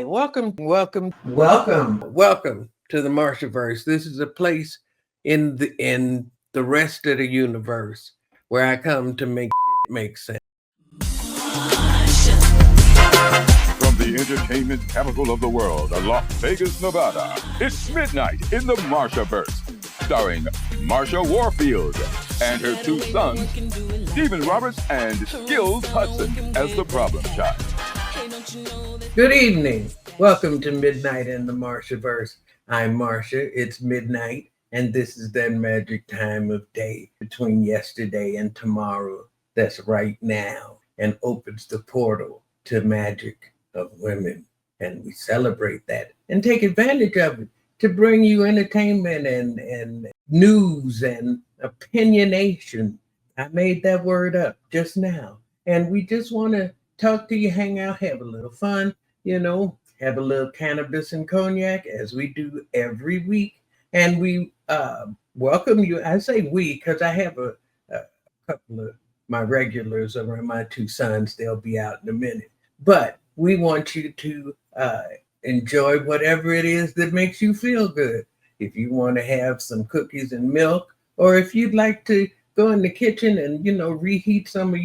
welcome to the Marshaverse. This is a place in the rest of the universe where I come to make make sense. From the entertainment capital of the world, Las Vegas, Nevada, it's midnight in the Marshaverse, starring Marsha Warfield and her two sons, Stephen Roberts and Skillz Hudson as the problem child. Good evening. Welcome to Midnight in the Marshaverse. I'm Marsha. It's midnight, and this is that magic time of day between yesterday and tomorrow. That's right now, and opens the portal to magic of women. And we celebrate that and take advantage of it to bring you entertainment and news and opinionation. I made that word up just now. And we just want to talk to you, hang out, have a little fun, have a little cannabis and cognac as we do every week. And we welcome you. I say we because I have a couple of my regulars around my two sons. They'll be out in a minute. But we want you to enjoy whatever it is that makes you feel good. If you want to have some cookies and milk, or if you'd like to go in the kitchen and, reheat some of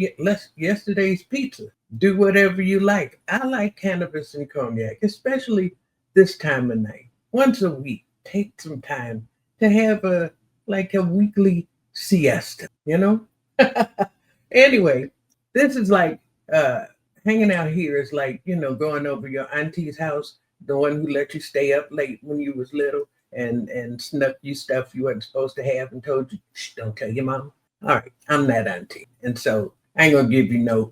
yesterday's pizza, do whatever you like. I like cannabis and cognac, especially this time of night. Once a week, take some time to have a weekly siesta, Anyway, this is like hanging out here is like, going over your auntie's house, the one who let you stay up late when you was little and snuck you stuff you weren't supposed to have and told you, shh, don't tell your mom. All right, I'm that auntie. And so I ain't gonna give you no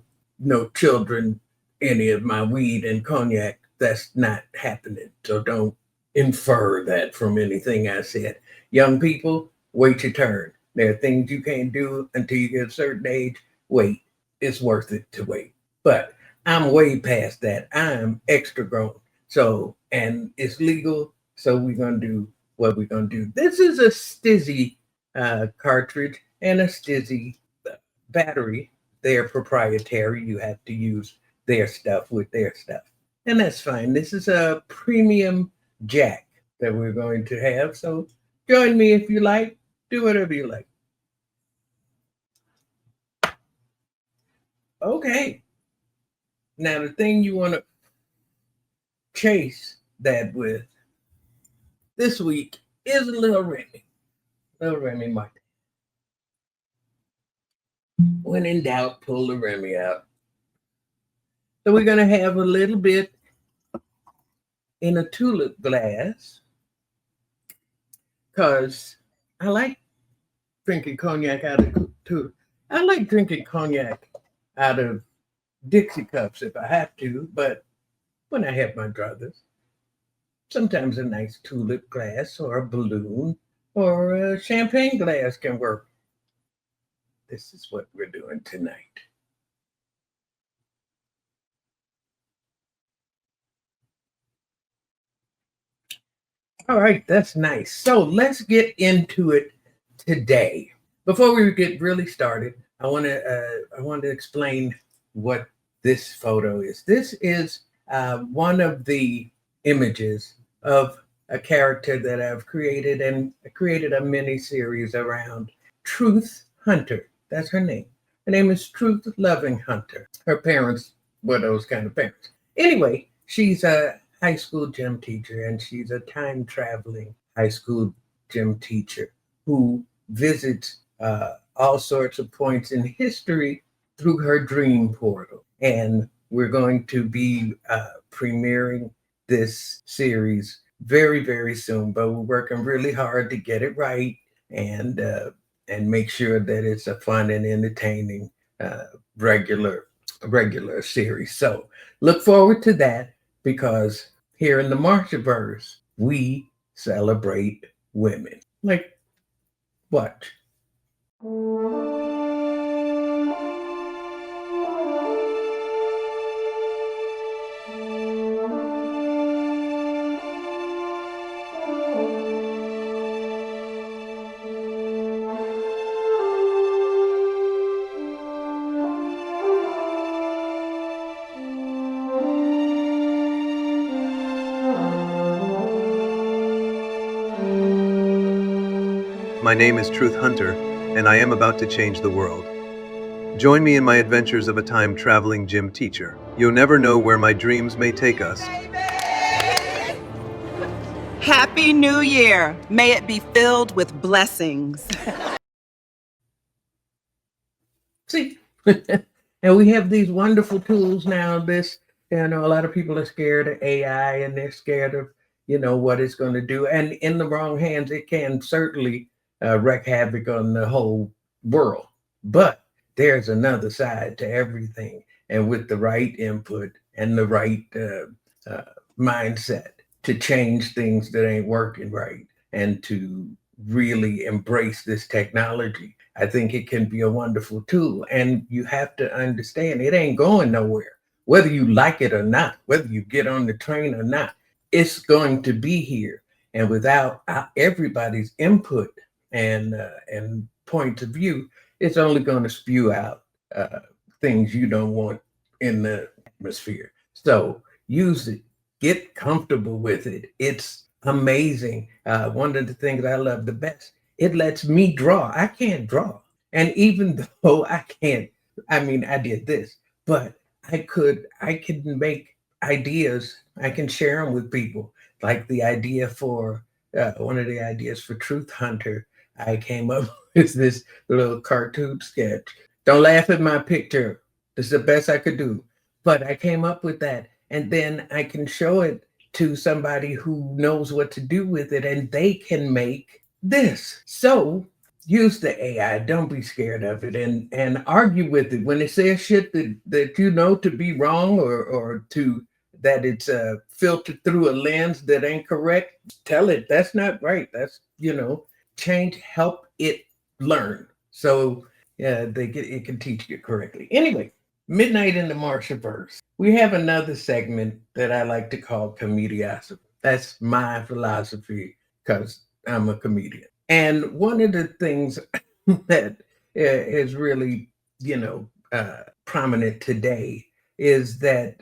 children any of my weed and cognac. That's not happening. So don't infer that from anything I said. Young people, wait your turn. There are things you can't do until you get a certain age. Wait, it's worth it to wait. But I'm way past that. I'm extra grown. So, and it's legal. So we're going to do what we're going to do. This is a Stizzy cartridge and a Stizzy battery. They're proprietary. You have to use their stuff with their stuff. And that's fine. This is a premium jack that we're going to have. So join me if you like. Do whatever you like. Okay. Now, the thing you want to chase that with this week is a little Remy. Little Remy Martin. When in doubt, pull the Remy out. So we're going to have a little bit in a tulip glass because I like drinking cognac out of tulip. I like drinking cognac out of Dixie cups if I have to, but when I have my druthers, sometimes a nice tulip glass or a balloon or a champagne glass can work. This is what we're doing tonight. All right, that's nice. So let's get into it today. Before we get really started, I want to explain what this photo is. This is one of the images of a character that I've created, and I created a mini series around Truth Hunter. That's her name. Her name is Truth Loving Hunter. Her parents were those kind of parents. Anyway, she's a high school gym teacher, and she's a time traveling high school gym teacher who visits all sorts of points in history through her dream portal. And we're going to be premiering this series very, very soon, but we're working really hard to get it right and make sure that it's a fun and entertaining regular series. So look forward to that, because here in the Marshaverse, we celebrate women. Like, watch. My name is Truth Hunter, and I am about to change the world. Join me in my adventures of a time-traveling gym teacher. You'll never know where my dreams may take us. Happy New Year! May it be filled with blessings. See, and we have these wonderful tools now. A lot of people are scared of AI and they're scared of, what it's going to do. And in the wrong hands, it can certainly wreak havoc on the whole world. But there's another side to everything. And with the right input and the right mindset to change things that ain't working right and to really embrace this technology, I think it can be a wonderful tool. And you have to understand it ain't going nowhere. Whether you like it or not, whether you get on the train or not, it's going to be here. And without everybody's input and point of view, it's only going to spew out things you don't want in the atmosphere. So use it, get comfortable with it. It's amazing. One of the things I love the best, it lets me draw. I can't draw. And even though I did this, but I can make ideas. I can share them with people. Like the idea for, one of the ideas for Truth Hunter, I came up with this little cartoon sketch. Don't laugh at my picture. This is the best I could do. But I came up with that. And then I can show it to somebody who knows what to do with it, and they can make this. So use the AI. Don't be scared of it, and argue with it when it says shit that you know to be wrong or to that it's filtered through a lens that ain't correct. Tell it that's not right. That's change. Help it learn so it can teach you correctly. Anyway, Midnight in the Marshaverse. We have another segment that I like to call comediosity. That's my philosophy because I'm a comedian. And one of the things that is really, prominent today is that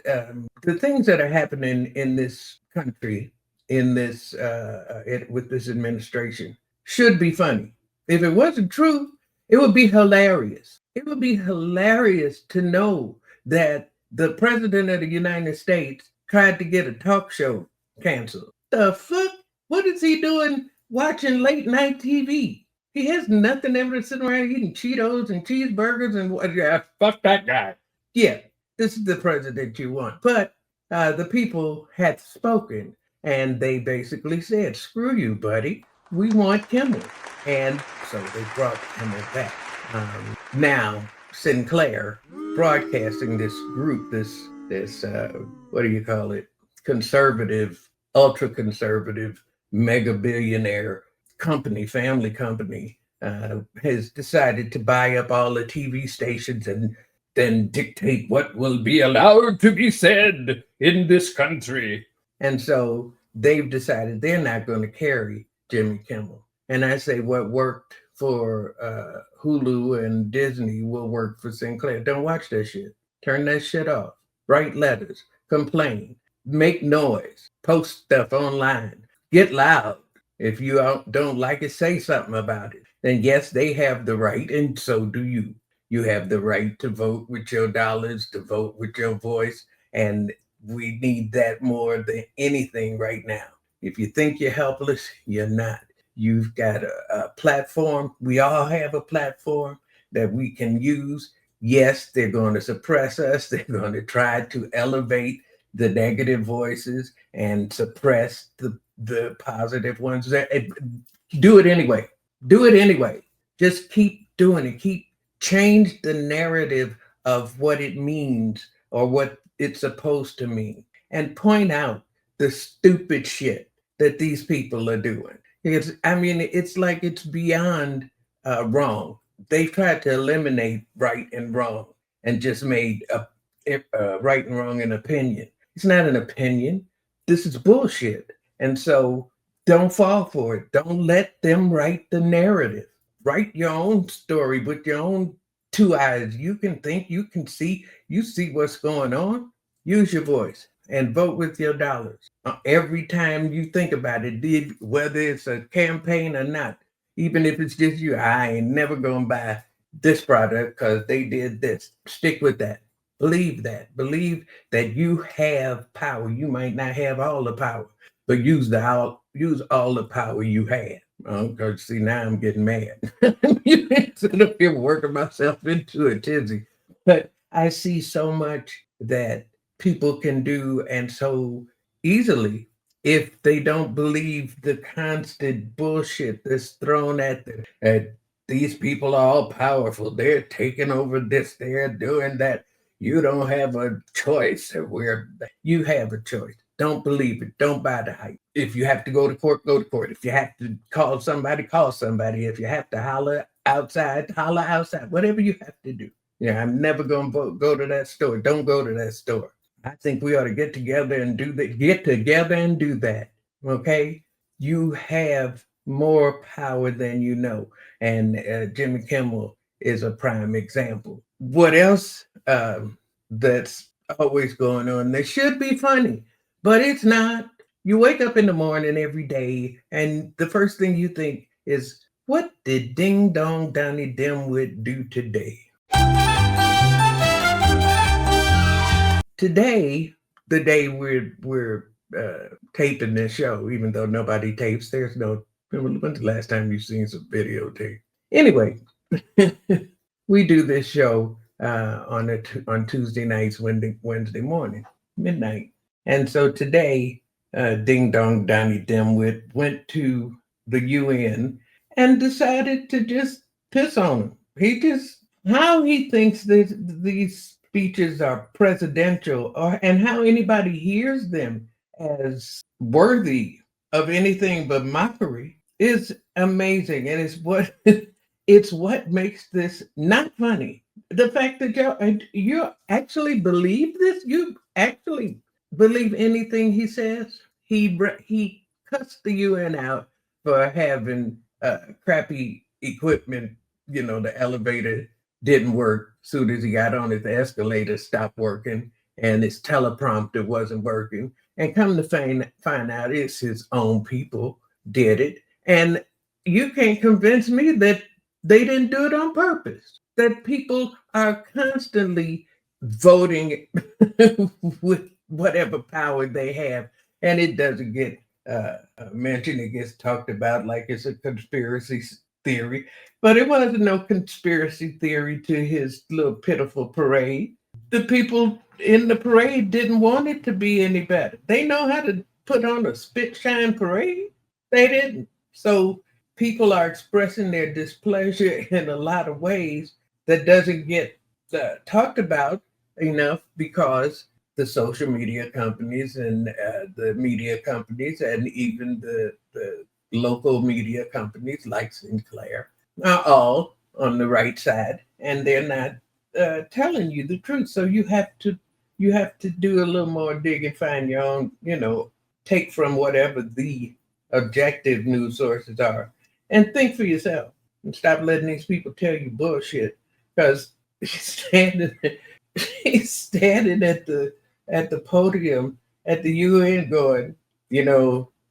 the things that are happening in this country, with this administration, should be funny. If it wasn't true, it would be hilarious. It would be hilarious to know that the president of the United States tried to get a talk show canceled. The fuck? What is he doing watching late night TV? He has nothing ever sitting around eating Cheetos and cheeseburgers and what? Yeah, fuck that guy. Yeah, this is the president you want. But the people had spoken and they basically said, screw you, buddy. We want Kimmel. And so they brought Kimmel back. Now, Sinclair broadcasting this group, this what do you call it? Conservative, ultra conservative, mega billionaire company, family company, has decided to buy up all the TV stations and then dictate what will be allowed to be said in this country. And so they've decided they're not going to carry Jimmy Kimmel. And I say what worked for Hulu and Disney will work for Sinclair. Don't watch that shit. Turn that shit off. Write letters. Complain. Make noise. Post stuff online. Get loud. If you don't like it, say something about it. Then yes, they have the right, and so do you. You have the right to vote with your dollars, to vote with your voice, and we need that more than anything right now. If you think you're helpless, you're not. You've got a platform. We all have a platform that we can use. Yes, they're going to suppress us. They're going to try to elevate the negative voices and suppress the positive ones. Do it anyway. Do it anyway. Just keep doing it. Change the narrative of what it means or what it's supposed to mean, and point out the stupid shit that these people are doing. It's like it's beyond wrong. They've tried to eliminate right and wrong and just made right and wrong an opinion. It's not an opinion. This is bullshit. And so don't fall for it. Don't let them write the narrative. Write your own story with your own two eyes. You can think, you can see, you see what's going on. Use your voice and vote with your dollars. Every time you think about it, whether it's a campaign or not, Even if it's just you, I ain't never going to buy this product because they did this. Stick with that. Believe that. Believe that you have power. You might not have all the power, but use all the power you have. Because see, now I'm getting mad. Instead of here working myself into a tizzy. But I see so much that people can do and so easily if they don't believe the constant bullshit that's thrown at them. These people are all powerful. They're taking over this. They're doing that. You don't have a choice. You have a choice. Don't believe it. Don't buy the hype. If you have to go to court, go to court. If you have to call somebody, call somebody. If you have to holler outside, holler outside. Whatever you have to do. Yeah, I'm never going to go to that store. Don't go to that store. I think we ought to get together and do that. Get together and do that. Okay? You have more power than you know. And Jimmy Kimmel is a prime example. What else that's always going on? They should be funny, but it's not. You wake up in the morning every day, and the first thing you think is, what did Ding Dong Donnie Dimwit do today? Today, the day we're taping this show, even though nobody tapes, there's no. When's the last time you've seen some videotape? Anyway, we do this show on Tuesday nights, Wednesday morning, midnight, and so today, Ding Dong Donnie Dimwit went to the UN and decided to just piss on him. How he thinks these speeches are presidential, and how anybody hears them as worthy of anything but mockery is amazing, and it's what makes this not funny. The fact that you actually believe this, you actually believe anything he says. He cussed the UN out for having crappy equipment. The elevator didn't work. Soon as he got on it, the escalator stopped working, and his teleprompter wasn't working. And come to find out, it's his own people did it. And you can't convince me that they didn't do it on purpose. That people are constantly voting with whatever power they have, and it doesn't get mentioned. It gets talked about like it's a conspiracy theory, but it wasn't no conspiracy theory to his little pitiful parade. The people in the parade didn't want it to be any better. They know how to put on a spit shine parade. They didn't. So people are expressing their displeasure in a lot of ways that doesn't get talked about enough because the social media companies and the media companies and even the local media companies like Sinclair are all on the right side, and they're not telling you the truth. So you have to do a little more dig and find your own, take from whatever the objective news sources are and think for yourself and stop letting these people tell you bullshit, because he's standing at the podium at the UN going,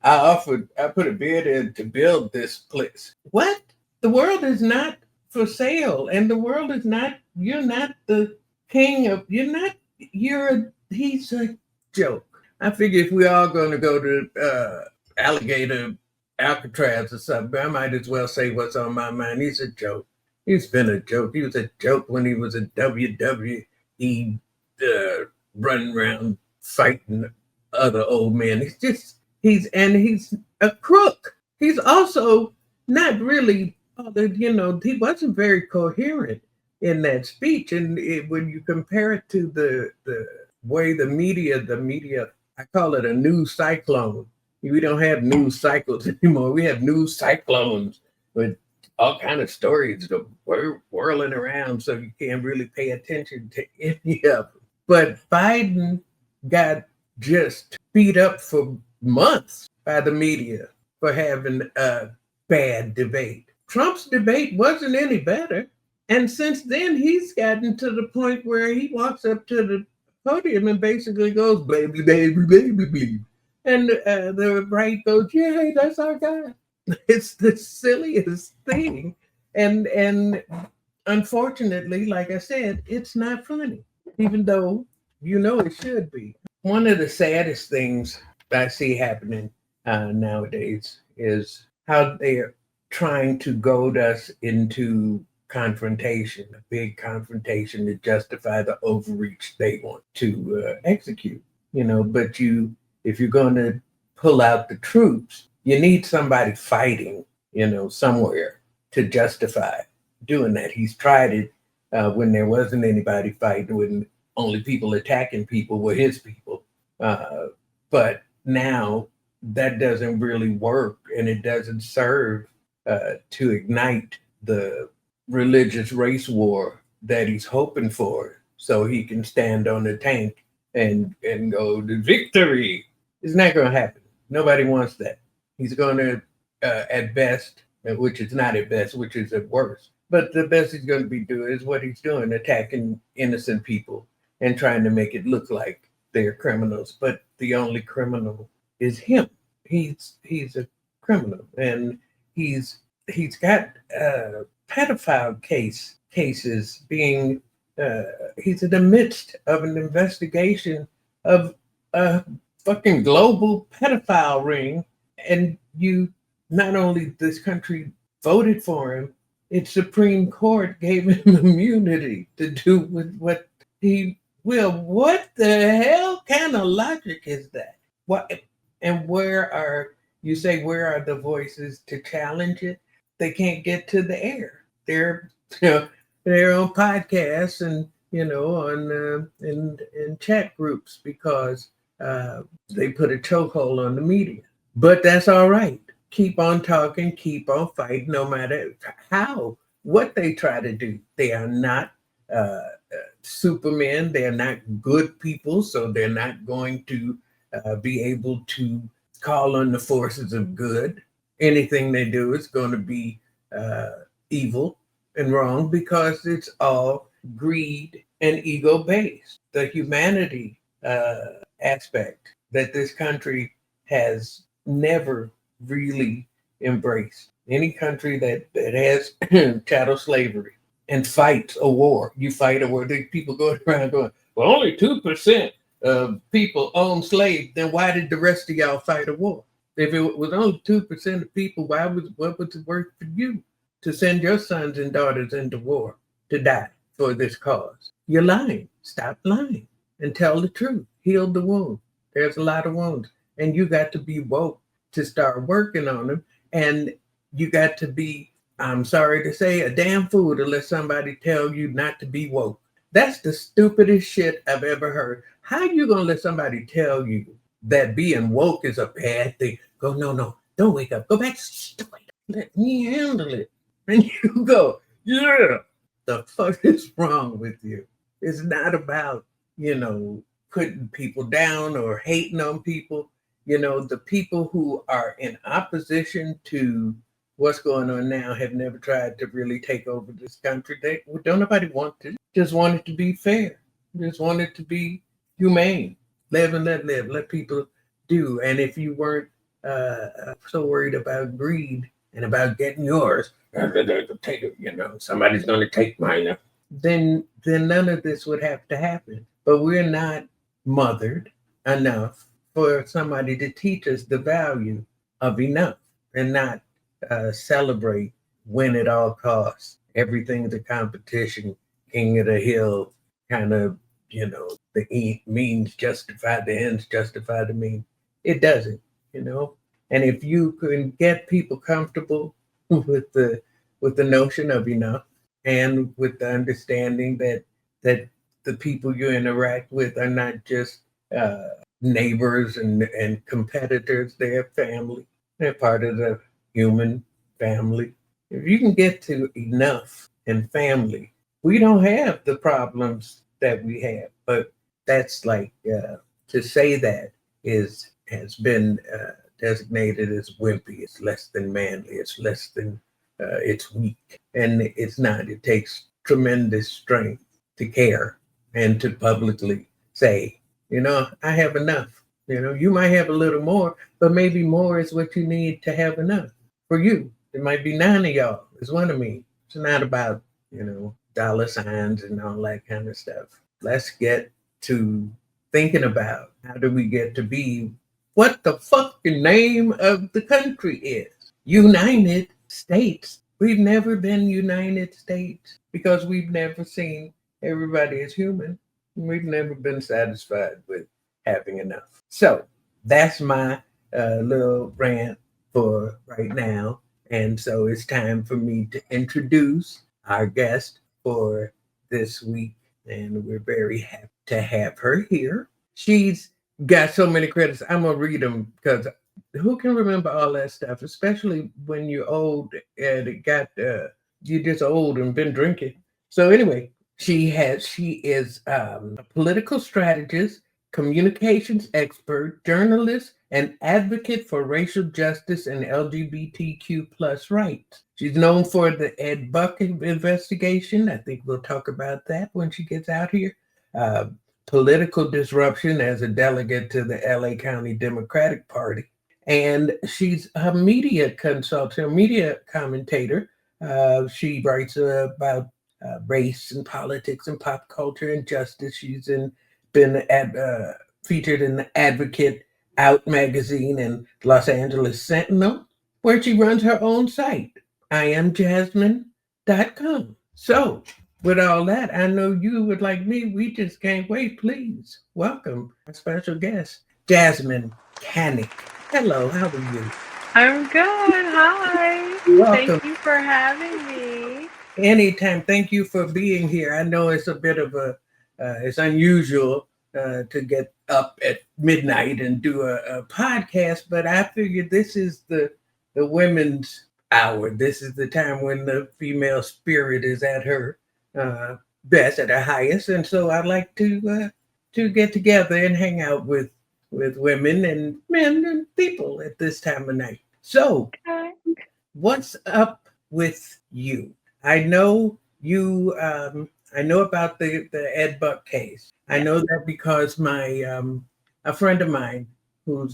I put a bid in to build this place. What? The world is not for sale, and the world is not, you're not the king of, he's a joke. I figure if we're all going to go to Alligator Alcatraz or something, I might as well say what's on my mind. He's a joke. He's been a joke. He was a joke when he was a WWE running around fighting other old men. He's a crook. He's also not really, he wasn't very coherent in that speech. And when you compare it to the way the media, I call it a news cyclone. We don't have news cycles anymore. We have news cyclones with all kind of stories whirling around, so you can't really pay attention to any of them. But Biden got just beat up for months by the media for having a bad debate. Trump's debate wasn't any better. And since then, he's gotten to the point where he walks up to the podium and basically goes, baby, baby, baby, baby. And the right goes, yeah, that's our guy. It's the silliest thing. And unfortunately, like I said, it's not funny, even though it should be. One of the saddest things I see happening nowadays is how they're trying to goad us into confrontation, a big confrontation to justify the overreach they want to execute. But if you're going to pull out the troops, you need somebody fighting, somewhere to justify doing that. He's tried it when there wasn't anybody fighting, when only people attacking people were his people. But now that doesn't really work, and it doesn't serve to ignite the religious race war that he's hoping for, so he can stand on the tank and go to victory. It's not going to happen. Nobody wants that. He's going to, at best, which is not at best, which is at worst, but the best he's going to be doing is what he's doing, attacking innocent people and trying to make it look like they're criminals. But the only criminal is him. He's a criminal, and he's got pedophile cases being. He's in the midst of an investigation of a fucking global pedophile ring, and not only this country voted for him, its Supreme Court gave him immunity to do with what he will. What the hell kind of logic is that? What? And where are the voices to challenge it? They can't get to the air. They're on podcasts and on in chat groups because they put a chokehold on the media. But that's all right. Keep on talking, keep on fighting, no matter what they try to do. They are not supermen. They're not good people, so they're not going to be able to call on the forces of good. Anything they do is going to be evil and wrong because it's all greed and ego-based. The humanity aspect that this country has never really embraced. Any country that has chattel slavery and fights a war, you fight a war. There people going around going, well, only 2% of people own slaves. Then why did the rest of y'all fight a war? If it was only 2% of people, what was it worth for you to send your sons and daughters into war to die for this cause? You're lying. Stop lying and tell the truth. Heal the wound. There's a lot of wounds, and you got to be woke to start working on them. And you got to be, I'm sorry to say, a damn fool to let somebody tell you not to be woke. That's the stupidest shit I've ever heard. How you gonna let somebody tell you that being woke is a bad thing? Go, no, don't wake up. Go back to sleep. Let me handle it. And you go, yeah. The fuck is wrong with you? It's not about, putting people down or hating on people. The people who are in opposition to what's going on now have never tried to really take over this country. Don't nobody want to. Just want it to be fair. Just want it to be humane. Live and let live. Let people do. And if you weren't so worried about greed and about getting yours, take it, somebody's going to take mine. Then none of this would have to happen. But we're not mothered enough for somebody to teach us the value of enough and not celebrate win at all costs. Everything's a competition, king of the hill, kind of, the means justify the ends, justify the means. It doesn't, And if you can get people comfortable with the notion of enough and with the understanding that the people you interact with are not just neighbors and competitors, they're family. They're part of the human family. If you can get to enough and family, we don't have the problems that we have. But that's like, to say that has been designated as wimpy. It's less than manly. It's less than, it's weak. And it's not. It takes tremendous strength to care and to publicly say, I have enough. You might have a little more, but maybe more is what you need to have enough. for you. It might be 9 of y'all. It's one of me. It's not about, dollar signs and all that kind of stuff. Let's get to thinking about how do we get to be what the fucking name of the country is. United States. We've never been United States because we've never seen everybody as human. We've never been satisfied with having enough. So that's my little rant for right now. And so it's time for me to introduce our guest for this week. And we're very happy to have her here. She's got so many credits. I'm going to read them because who can remember all that stuff, especially when you're old and you're just old and been drinking. So anyway, she is a political strategist, communications expert, journalist, and advocate for racial justice and LGBTQ plus rights. She's known for the Ed Buck investigation. I think we'll talk about that when she gets out here. Political disruption as a delegate to the LA County Democratic Party. And she's a media consultant, a media commentator. She writes about race and politics and pop culture and justice. She's been featured in the Advocate Out magazine and Los Angeles Sentinel, where she runs her own site, iamjasmyne.com. So, with all that, I know you would like me. We just can't wait. Please welcome our special guest, Jasmyne Cannick. Hello, how are you? I'm good. Hi. Welcome. Thank you for having me. Anytime. Thank you for being here. I know it's a bit of it's unusual to get up at midnight and do a podcast, but I figured this is the women's hour. This is the time when the female spirit is at her best, at her highest, and so I like to get together and hang out with women and men and people at this time of night. So, what's up with you? I know you. I know about the Ed Buck case. I know that because my a friend of mine who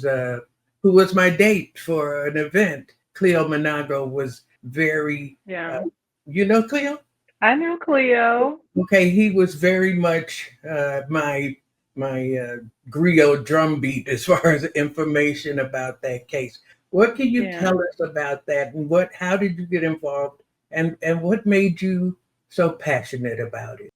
was my date for an event, Cleo Monago, was very. You know Cleo? I know Cleo. Okay, he was very much my griot drumbeat as far as information about that case. What can you tell us about that, and how did you get involved, and what made you so passionate about it?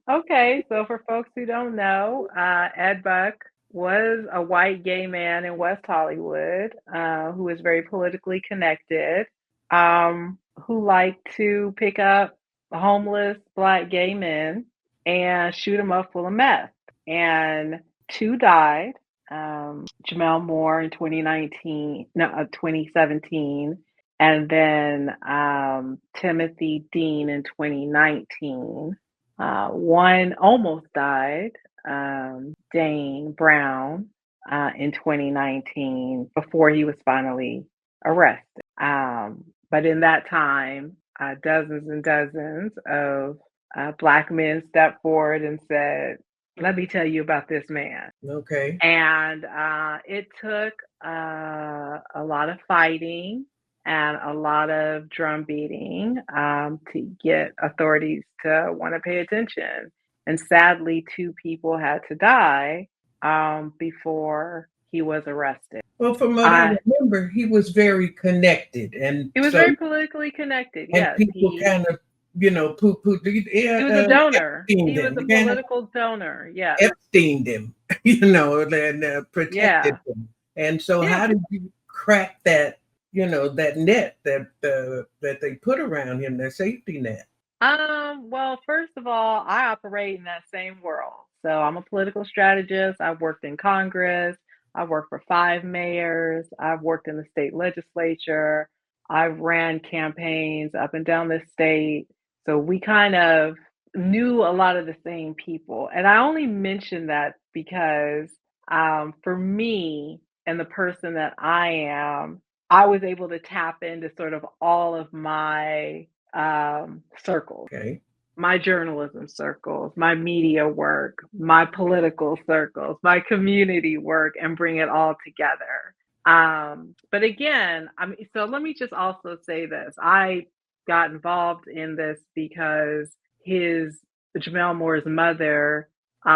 Okay, so for folks who don't know, Ed Buck was a white gay man in West Hollywood who was very politically connected, who liked to pick up homeless Black gay men and shoot them up full of meth. And 2 died, Jamel Moore in 2017, and then Timothy Dean in 2019. One almost died, Dane Brown, in 2019 before he was finally arrested. But in that time, dozens and dozens of Black men stepped forward and said, "Let me tell you about this man." Okay. And it took a lot of fighting and a lot of drum beating to get authorities to want to pay attention. And sadly, 2 people had to die before he was arrested. Well, from what I remember, he was very connected, and he was very politically connected. And people kind of, poo-poo. He was a donor. He was a political donor. Yeah. Epsteined him, and protected him. And so, how did you crack that? That net that they put around him, their safety net. Well, first of all, I operate in that same world. So I'm a political strategist. I've worked in Congress. I've worked for 5 mayors. I've worked in the state legislature. I've ran campaigns up and down the state. So we kind of knew a lot of the same people. And I only mention that because for me and the person that I am, I was able to tap into sort of all of my circles. Okay. My journalism circles, my media work, my political circles, my community work, and bring it all together. But again, I mean, so let me just also say this. I got involved in this because Jamel Moore's mother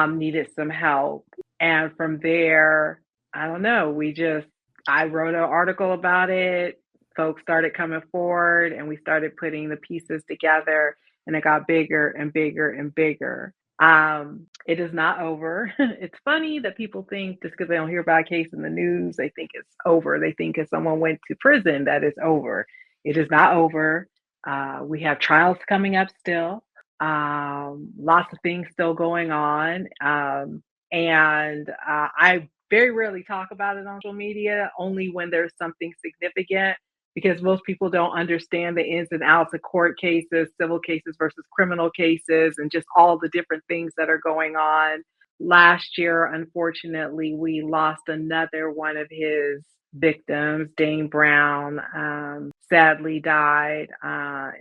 needed some help. And from there, I don't know, I wrote an article about it. Folks started coming forward and we started putting the pieces together, and it got bigger and bigger and bigger. It is not over. It's funny that people think just because they don't hear about a case in the news, they think it's over. They think if someone went to prison, that it's over. It is not over. We have trials coming up still. Lots of things still going on. And I very rarely talk about it on social media, only when there's something significant, because most people don't understand the ins and outs of court cases, civil cases versus criminal cases, and just all the different things that are going on. Last year, unfortunately, we lost another one of his victims. Dane Brown sadly died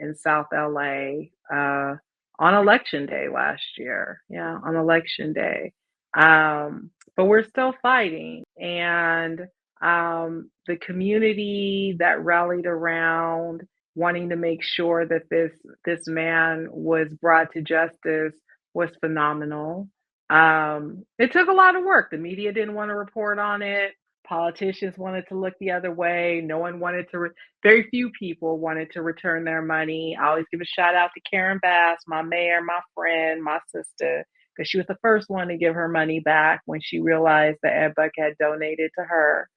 in South LA on election day last year. Yeah, on election day. But we're still fighting. And the community that rallied around wanting to make sure that this man was brought to justice was phenomenal. It took a lot of work. The media didn't want to report on it. Politicians wanted to look the other way. No one wanted to. Very few people wanted to return their money. I always give a shout out to Karen Bass, my mayor, my friend, my sister, because she was the first one to give her money back when she realized that Ed Buck had donated to her.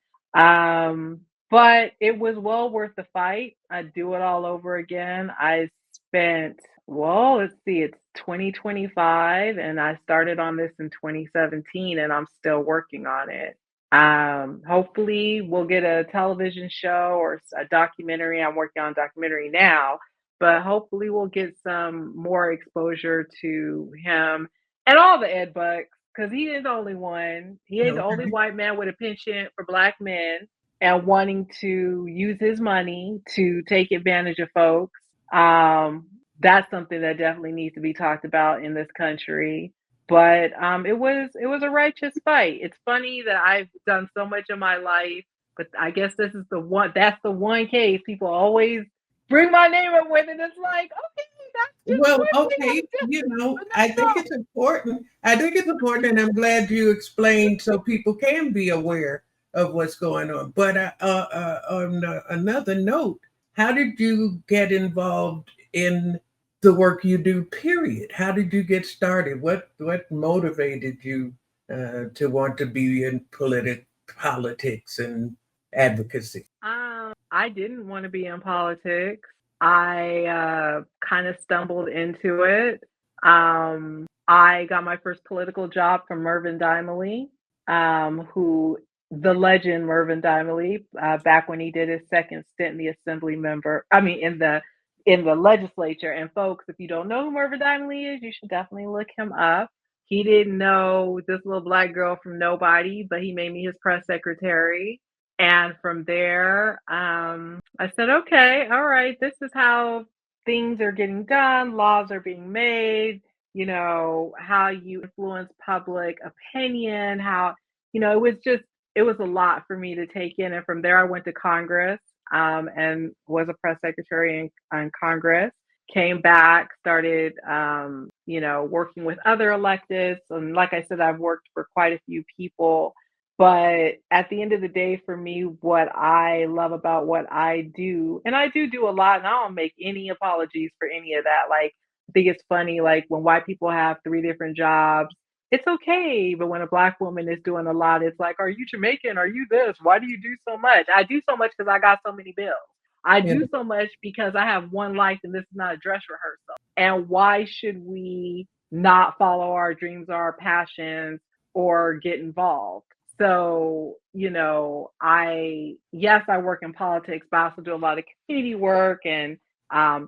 But it was well worth the fight. I'd do it all over again. I spent, let's see, it's 2025, and I started on this in 2017, and I'm still working on it. Hopefully we'll get a television show or a documentary. I'm working on a documentary now, but hopefully we'll get some more exposure to him and all the Ed Bucks, because he is the only one. He ain't the only white man with a penchant for Black men and wanting to use his money to take advantage of folks. That's something that definitely needs to be talked about in this country. But it was a righteous fight. It's funny that I've done so much in my life, but I guess this is that's the one case people always bring my name up with, and it's like, okay, I think it's important. I think it's important, and I'm glad you explained so people can be aware of what's going on. But on another note, how did you get involved in the work you do, period? How did you get started? What motivated you to want to be in politics and advocacy? I didn't want to be in politics. I kind of stumbled into it. I got my first political job from Mervyn Dimely, the legend Mervyn Dimely, back when he did his second stint in the legislature. And folks, if you don't know who Mervyn Dimely is, you should definitely look him up. He didn't know this little Black girl from nobody, but he made me his press secretary. And from there, I said, okay, all right, this is how things are getting done. Laws are being made, how you influence public opinion, it was a lot for me to take in. And from there, I went to Congress. And was a press secretary in Congress, came back, started, working with other electeds. And like I said, I've worked for quite a few people. But at the end of the day, for me, what I love about what I do, and I do a lot, and I don't make any apologies for any of that. Like, I think it's funny, like when white people have 3 different jobs, it's okay. But when a Black woman is doing a lot, it's like, are you Jamaican? Are you this? Why do you do so much? I do so much because I got so many bills. I do so much because I have one life, and this is not a dress rehearsal. And why should we not follow our dreams or our passions or get involved? So, I work in politics, but I also do a lot of community work. And I've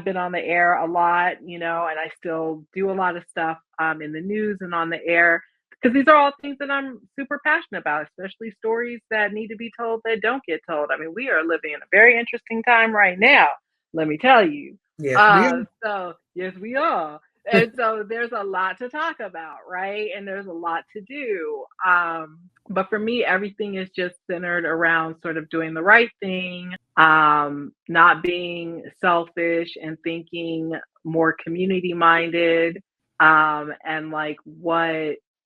been on the air a lot, and I still do a lot of stuff in the news and on the air, because these are all things that I'm super passionate about, especially stories that need to be told that don't get told. I mean, we are living in a very interesting time right now, let me tell you. Yes, we are. So, yes, we are. And so there's a lot to talk about, right? And there's a lot to do. But for me, everything is just centered around sort of doing the right thing, not being selfish and thinking more community minded, and like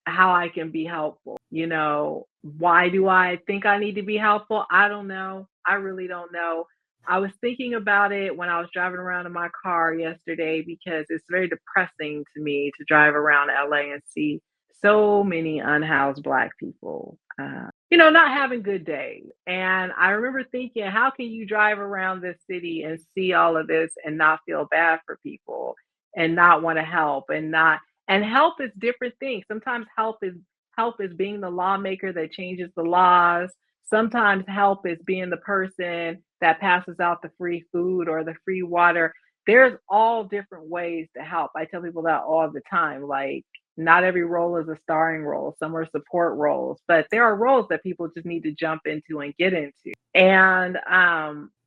how I can be helpful. Why do I think I need to be helpful? I don't know. I really don't know. I was thinking about it when I was driving around in my car yesterday because it's very depressing to me to drive around LA and see so many unhoused Black people, not having good days. And I remember thinking, how can you drive around this city and see all of this and not feel bad for people and not want to help and help is different things. Sometimes help is being the lawmaker that changes the laws. Sometimes help is being the person that passes out the free food or the free water. There's all different ways to help. I tell people that all the time. Like, not every role is a starring role. Some are support roles, but there are roles that people just need to jump into and get into. And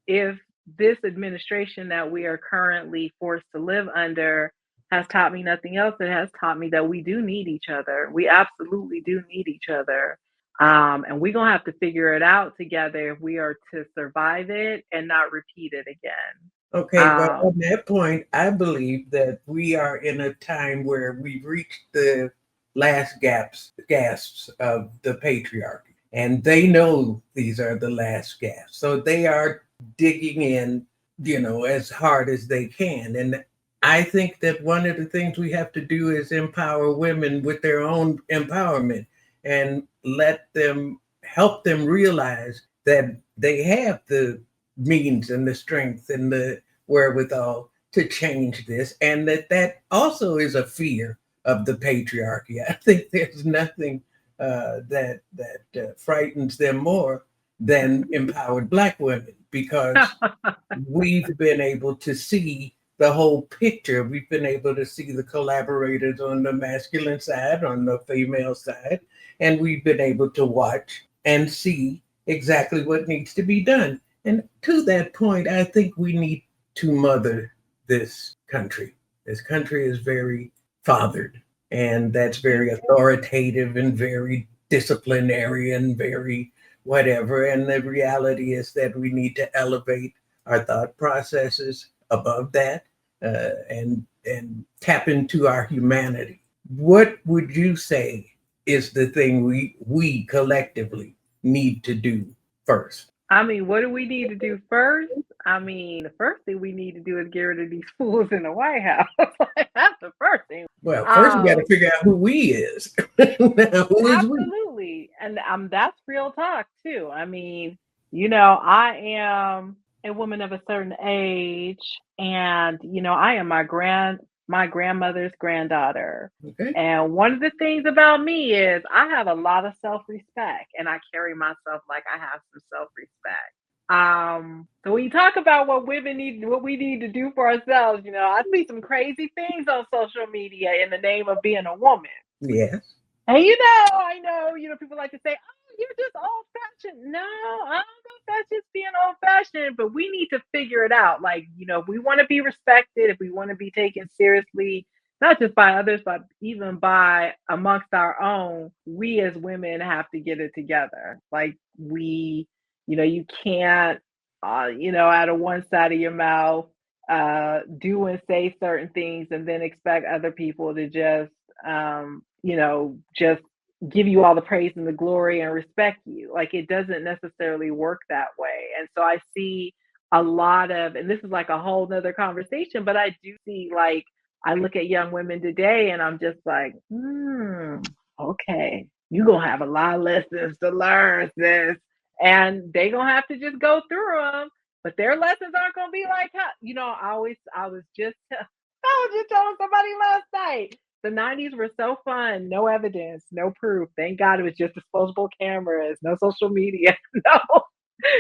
if this administration that we are currently forced to live under has taught me nothing else, it has taught me that we do need each other. We absolutely do need each other. And we're going to have to figure it out together if we are to survive it and not repeat it again. Okay, well, on that point, I believe that we are in a time where we've reached the last gasps of the patriarchy, and they know these are the last gasps. So they are digging in, as hard as they can. And I think that one of the things we have to do is empower women with their own empowerment and help them realize that they have the means and the strength and the wherewithal to change this, and that also is a fear of the patriarchy. I think there's nothing that frightens them more than empowered Black women, because we've been able to see the whole picture. We've been able to see the collaborators on the masculine side, on the female side, and we've been able to watch and see exactly what needs to be done. And to that point, I think we need to mother this country. This country is very fathered, and that's very authoritative and very disciplinary and very whatever. And the reality is that we need to elevate our thought processes above that, and tap into our humanity. What would you say is the thing we collectively need to do first? I mean, what do we need to do first? I mean, the first thing we need to do is get rid of these fools in the White House. That's the first thing. Well, first we got to figure out who we is. Who is absolutely. We? And that's real talk too. I mean, I am a woman of a certain age, and I am my grandmother's granddaughter. Okay. And one of the things about me is I have a lot of self-respect, and I carry myself like I have some self-respect. So when you talk about what we need to do for ourselves, I see some crazy things on social media in the name of being a woman. Yes. And I know, people like to say, oh, you're just old-fashioned. No, I don't know if that's just being old-fashioned, but we need to figure it out. Like, if we want to be respected, if we want to be taken seriously, not just by others, but even by amongst our own, we as women have to get it together. Like, you can't, out of one side of your mouth, do and say certain things and then expect other people to just give you all the praise and the glory and respect you. Like, it doesn't necessarily work that way. And so I see a lot of, and this is like a whole nother conversation, but I do see, like, I look at young women today and I'm just like, okay, you're going to have a lot of lessons to learn, sis. And they going to have to just go through them, but their lessons aren't going to be like, I was just telling somebody last night, the 90s were so fun. No evidence, no proof. Thank God it was just disposable cameras, no social media.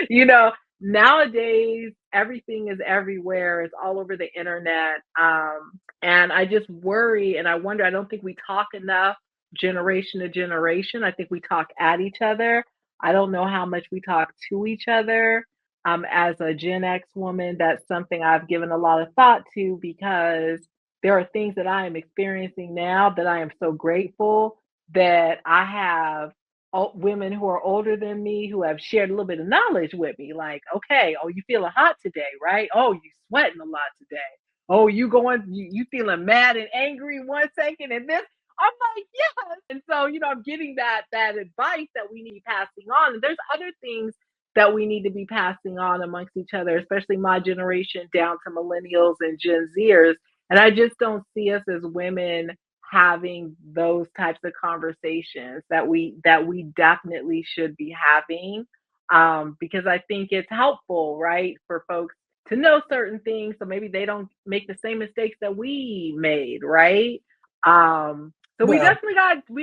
No, nowadays, everything is everywhere. It's all over the internet. And I just worry and I wonder, I don't think we talk enough generation to generation. I think we talk at each other. I don't know how much we talk to each other. As a Gen X woman, that's something I've given a lot of thought to, because there are things that I am experiencing now that I am so grateful that I have women who are older than me who have shared a little bit of knowledge with me. Like, okay, oh, you feeling hot today, right? Oh, you sweating a lot today. Oh, you feeling mad and angry 1 second, and this. I'm like, yes. And so, I'm getting that advice that we need to be passing on. And there's other things that we need to be passing on amongst each other, especially my generation down to millennials and Gen Zers. And I just don't see us as women having those types of conversations that we definitely should be having, because I think it's helpful, right, for folks to know certain things so maybe they don't make the same mistakes that we made, right? So we Well, definitely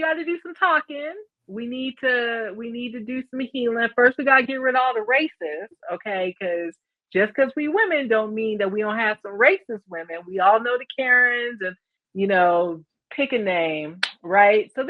got to do some talking. We need to do some healing. First, we got to get rid of all the racists, okay? Because just because we women don't mean that we don't have some racist women. We all know the Karens and pick a name, right? So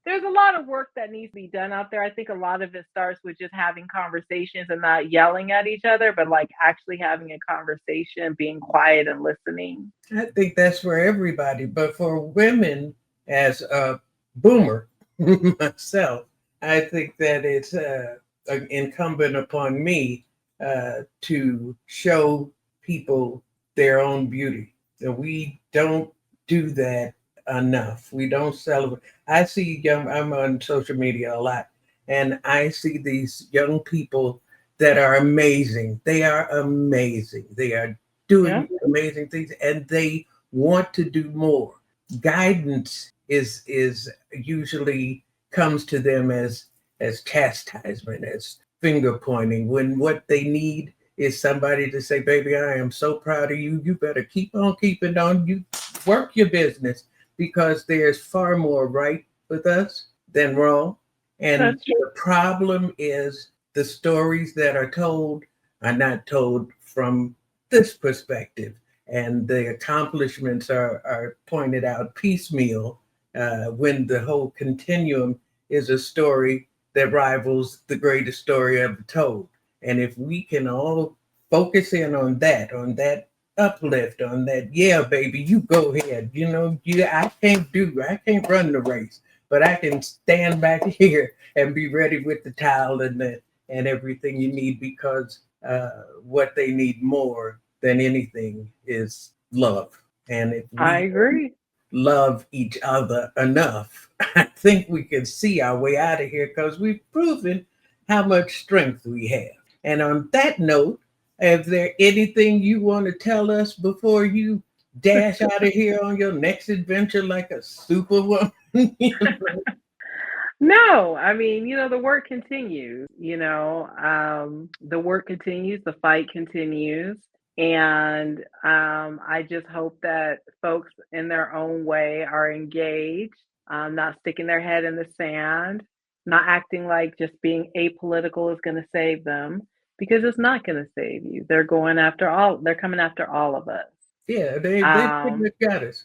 there's a lot of work that needs to be done out there. I think a lot of it starts with just having conversations and not yelling at each other, but like actually having a conversation, being quiet and listening. I think that's for everybody, but for women, as a boomer myself, I think that it's incumbent upon me to show people their own beauty. And we don't do that enough. We don't celebrate. I see I'm on social media a lot, and I see these young people that are amazing. They are amazing. They are doing amazing things, and they want to do more. Guidance is usually comes to them as chastisement, as finger pointing, when what they need is somebody to say, baby, I am so proud of you. You better keep on keeping on. You work your business, because there's far more right with us than wrong. And the problem is the stories that are told are not told from this perspective. And the accomplishments are pointed out piecemeal, when the whole continuum is a story that rivals the greatest story ever told. And if we can all focus in on that uplift, on that, yeah, baby, you go ahead. I can't run the race, but I can stand back here and be ready with the towel and everything you need, because what they need more than anything is love. And if I we agree. love each other enough, I think we can see our way out of here, because we've proven how much strength we have. And on that note, is there anything you want to tell us before you dash out of here on your next adventure like a superwoman? No, I mean, the work continues, the work continues, the fight continues. And I just hope that folks in their own way are engaged, not sticking their head in the sand, not acting like just being apolitical is going to save them, because it's not going to save you. They're coming after all of us. Yeah, they pretty much got us.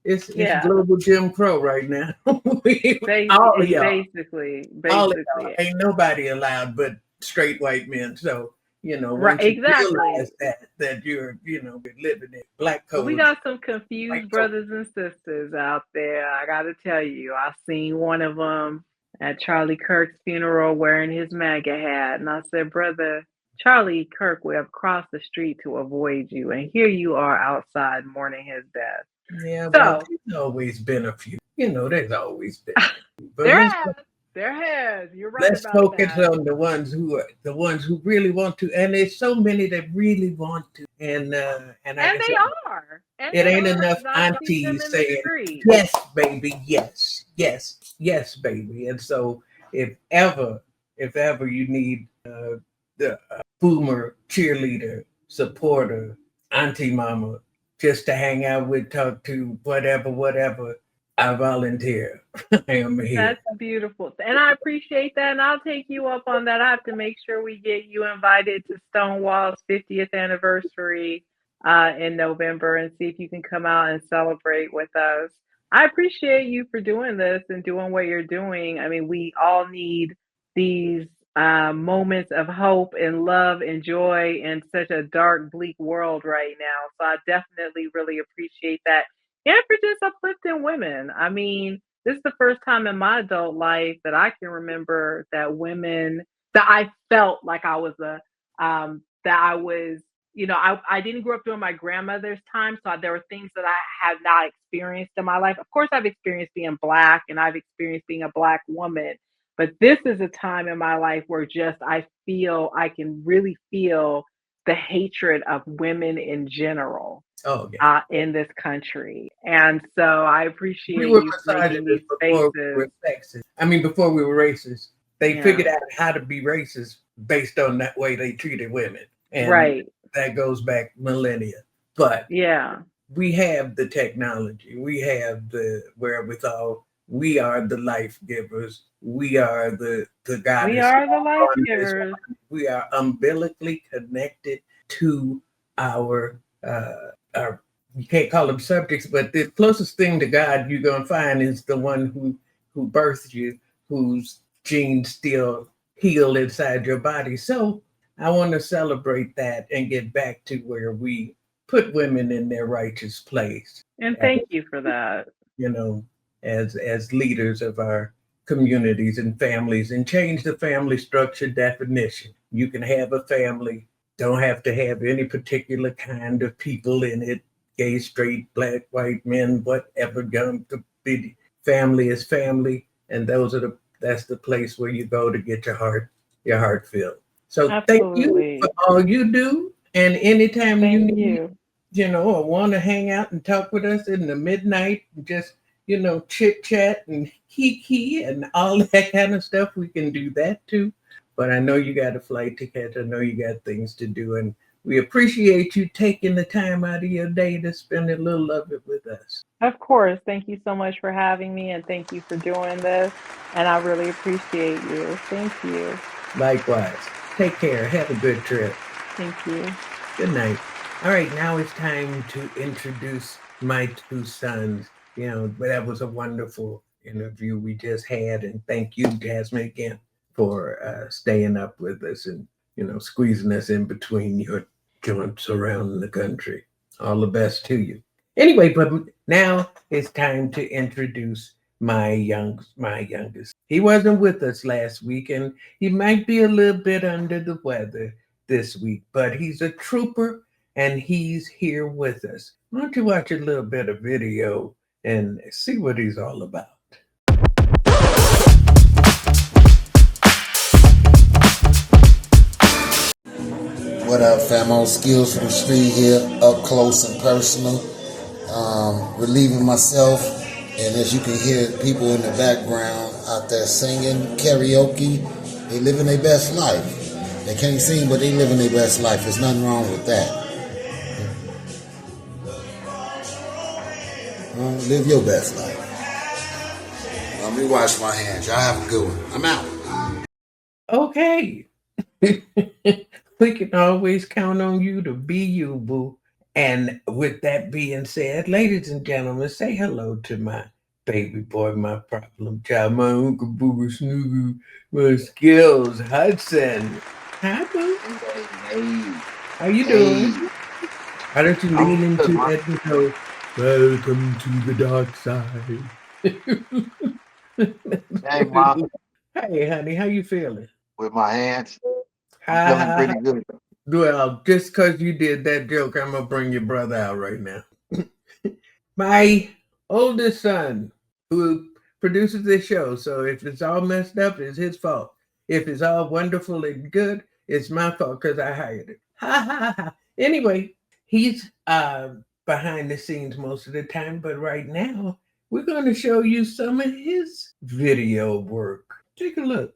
It's Yeah, global Jim Crow right now. All of y'all. basically, All of y'all. Ain't nobody allowed but straight white men. So, right, once you exactly. realize that you're living in black But we code. got some confused brothers and sisters out there. I got to tell you, I seen one of them at Charlie Kirk's funeral wearing his MAGA hat. And I said, brother, Charlie Kirk would have crossed the street to avoid you. And here you are outside mourning his death. Yeah, well, there's always been a few. There's always been. But there has. You're right. Let's focus on the ones who really want to, and there's so many that really want to, and they are. It ain't enough aunties saying yes, baby, yes, yes, yes, baby. And so, if ever you need the boomer cheerleader, supporter, auntie, mama, just to hang out with, talk to, whatever, I volunteer. I am here. That's beautiful. And I appreciate that. And I'll take you up on that. I have to make sure we get you invited to Stonewall's 50th anniversary in November, and see if you can come out and celebrate with us. I appreciate you for doing this and doing what you're doing. I mean, we all need these moments of hope and love and joy in such a dark, bleak world right now. So I definitely really appreciate that. And for just uplifting women. I mean, this is the first time in my adult life that I can remember that that I felt like I was that I was, I didn't grow up during my grandmother's time. So there were things that I have not experienced in my life. Of course, I've experienced being Black and I've experienced being a Black woman. But this is a time in my life where I can really feel the hatred of women in general in this country. And so I appreciate We were you making these misogynists before we spaces. were sexist. I mean, before we were racist. They Yeah. figured out how to be racist based on that way they treated women. And Right. that goes back millennia. But Yeah. we have the technology. We have the wherewithal. We are the life givers. We are the goddess. We are the life givers. We are umbilically connected to our you can't call them subjects, but the closest thing to God you're gonna find is the one who birthed you, whose genes still heal inside your body. So I want to celebrate that and get back to where we put women in their righteous place. And thank you for that. As leaders of our communities and families, and change the family structure definition. You can have a family, don't have to have any particular kind of people in it, gay, straight, Black, white, men, whatever. Family is family, and that's the place where you go to get your heart filled. So Absolutely. Thank you for all you do, and anytime you need, or want to hang out and talk with us in the midnight, and just chit chat and kiki and all that kind of stuff, we can do that too. But I know you got a flight to catch. I know you got things to do, and we appreciate you taking the time out of your day to spend a little of it with us. Of course. Thank you so much for having me, and thank you for doing this. And I really appreciate you. Thank you. Likewise. Take care. Have a good trip. Thank you. Good night. All right, now it's time to introduce my two sons. That was a wonderful interview we just had, and thank you, Jasmine, again for staying up with us and squeezing us in between your joints around the country. All the best to you. Anyway, but now it's time to introduce my youngest. He wasn't with us last week, and he might be a little bit under the weather this week, but he's a trooper and he's here with us. Why don't you watch a little bit of video and see what he's all about? What up, famo? Skillz from the street here, up close and personal, relieving myself. And as you can hear, people in the background out there singing karaoke. They living their best life. They can't sing, but they living their best life. There's nothing wrong with that. Live your best life. Let me wash my hands. Y'all have a good one. I'm out. Okay. We can always count on you to be you, boo. And with that being said, ladies and gentlemen, say hello to my baby boy, my problem child, my Uncle Booger Snooger, my Skillz Hudson. Hi, boo. Hey. How you doing? Why don't you lean into that and go, welcome to the dark side. Hey, Mom. Hey, honey, how you feeling? With my hands, I'm feeling pretty good. Well, just because you did that joke, I'm going to bring your brother out right now. My oldest son, who produces this show, so if it's all messed up, it's his fault. If it's all wonderful and good, it's my fault because I hired it. Ha, ha, ha. Anyway, he's behind the scenes most of the time, but right now, we're going to show you some of his video work. Take a look.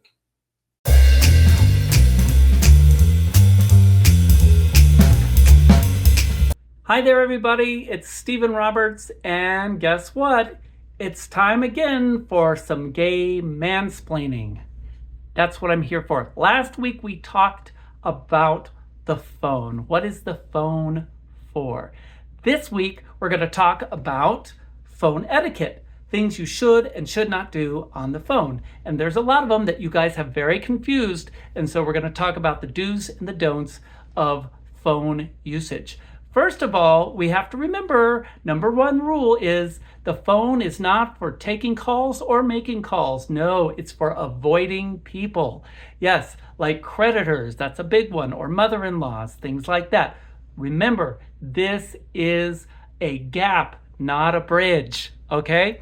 Hi there, everybody. It's Stephen Roberts, and guess what? It's time again for some gay mansplaining. That's what I'm here for. Last week, we talked about the phone. What is the phone for? This week, we're going to talk about phone etiquette, things you should and should not do on the phone. And there's a lot of them that you guys have very confused. And so we're going to talk about the do's and the don'ts of phone usage. First of all, we have to remember, number one rule is the phone is not for taking calls or making calls. No, it's for avoiding people. Yes, like creditors, that's a big one, or mother-in-laws, things like that. Remember, this is a gap, not a bridge, okay?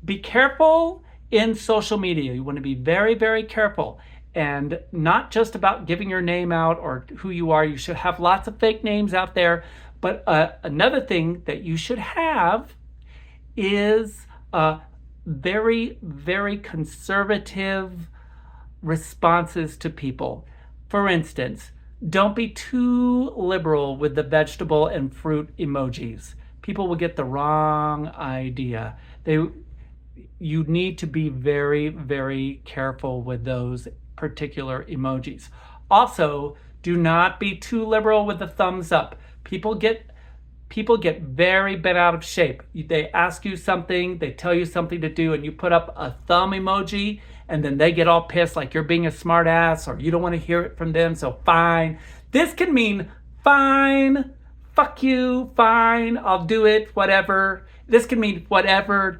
Be careful in social media. You want to be very, very careful. And not just about giving your name out or who you are. You should have lots of fake names out there. But another thing that you should have is very, very conservative responses to people. For instance, don't be too liberal with the vegetable and fruit emojis. People will get the wrong idea. You need to be very, very careful with those particular emojis. Also, do not be too liberal with the thumbs up. People get very bent out of shape. They ask you something, they tell you something to do, and you put up a thumb emoji, and then they get all pissed like you're being a smart ass or you don't want to hear it from them, so fine. This can mean fine, fuck you, fine, I'll do it, whatever. This can mean whatever.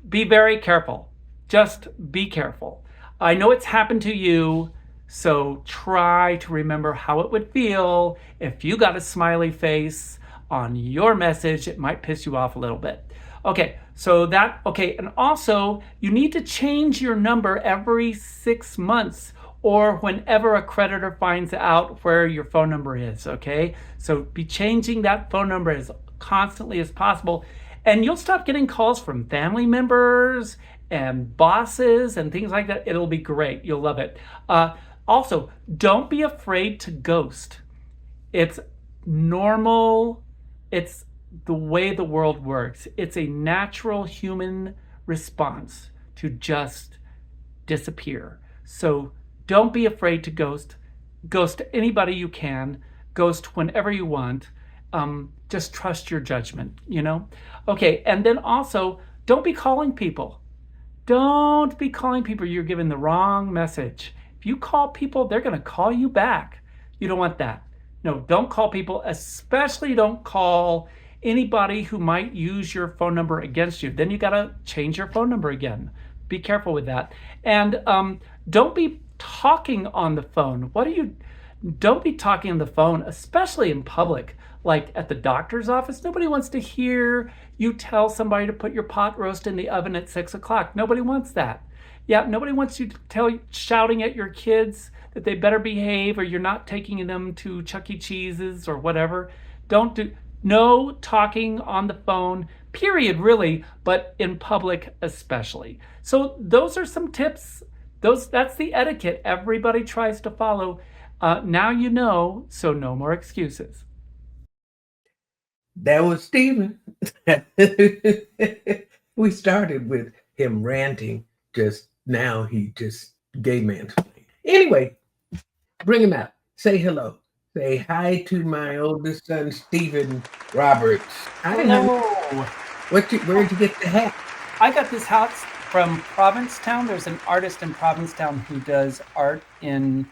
Be very careful. Just be careful. I know it's happened to you, so try to remember how it would feel if you got a smiley face on your message. It might piss you off a little bit. Okay, and also you need to change your number every 6 months or whenever a creditor finds out where your phone number is, okay? So be changing that phone number as constantly as possible, and you'll stop getting calls from family members and bosses and things like that. It'll be great. You'll love it. Also, don't be afraid to ghost. It's normal. It's the way the world works. It's a natural human response to just disappear. So don't be afraid to ghost. Ghost anybody you can. Ghost whenever you want. Just trust your judgment, Okay, and then also, don't be calling people. Don't be calling people. You're giving the wrong message. If you call people, they're going to call you back. You don't want that. No, don't call people, especially don't call anybody who might use your phone number against you. Then you got to change your phone number again. Be careful with that. And don't be talking on the phone. Don't be talking on the phone, especially in public. Like at the doctor's office, nobody wants to hear you tell somebody to put your pot roast in the oven at 6 o'clock. Nobody wants that. Yeah, nobody wants you to shouting at your kids that they better behave or you're not taking them to Chuck E. Cheese's or whatever. No talking on the phone, period, really, but in public especially. So those are some tips. That's the etiquette everybody tries to follow. Now you know, so no more excuses. That was Stephen. We started with him ranting. Just now he just gay mansplaining. Anyway, bring him out. Say hello. Say hi to my oldest son, Stephen Roberts. Hello. Where'd you get the hat? I got this hat from Provincetown. There's an artist in Provincetown who does art in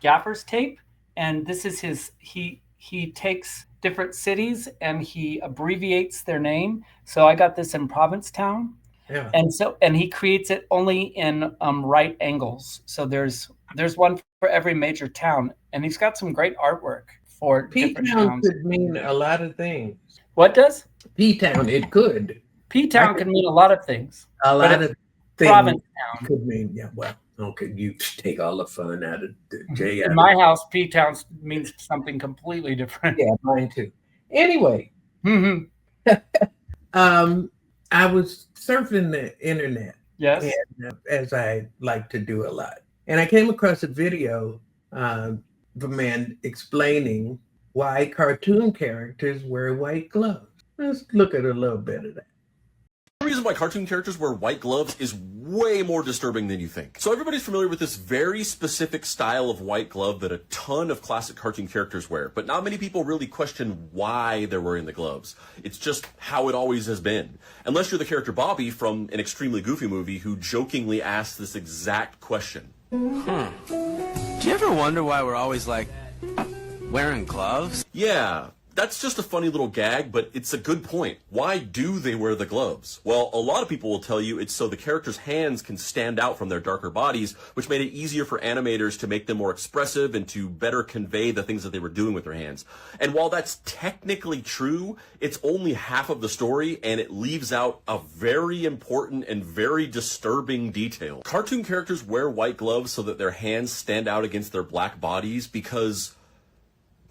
gaffer's tape. And this is he takes different cities and he abbreviates their name. So I got this in Provincetown. Yeah. And he creates it only in right angles. So there's one for every major town, and he's got some great artwork for different P-Town towns. could mean a lot of things. What does? P-Town, it could. P-Town can mean a lot of things. A lot of things Provincetown could mean, yeah, well, okay, you take all the fun out of the J. In my house, P-Town means something completely different. Yeah, mine too. Anyway, I was surfing the internet. Yes. And, as I like to do a lot. And I came across a video of a man explaining why cartoon characters wear white gloves. Let's look at a little bit of that. The reason why cartoon characters wear white gloves is way more disturbing than you think. So everybody's familiar with this very specific style of white glove that a ton of classic cartoon characters wear, but not many people really question why they're wearing the gloves. It's just how it always has been. Unless you're the character Bobby from an extremely goofy movie who jokingly asks this exact question. Do you ever wonder why we're always, like, wearing gloves? Yeah. That's just a funny little gag, but it's a good point. Why do they wear the gloves? Well, a lot of people will tell you it's so the character's hands can stand out from their darker bodies, which made it easier for animators to make them more expressive and to better convey the things that they were doing with their hands. And while that's technically true, it's only half of the story, and it leaves out a very important and very disturbing detail. Cartoon characters wear white gloves so that their hands stand out against their black bodies because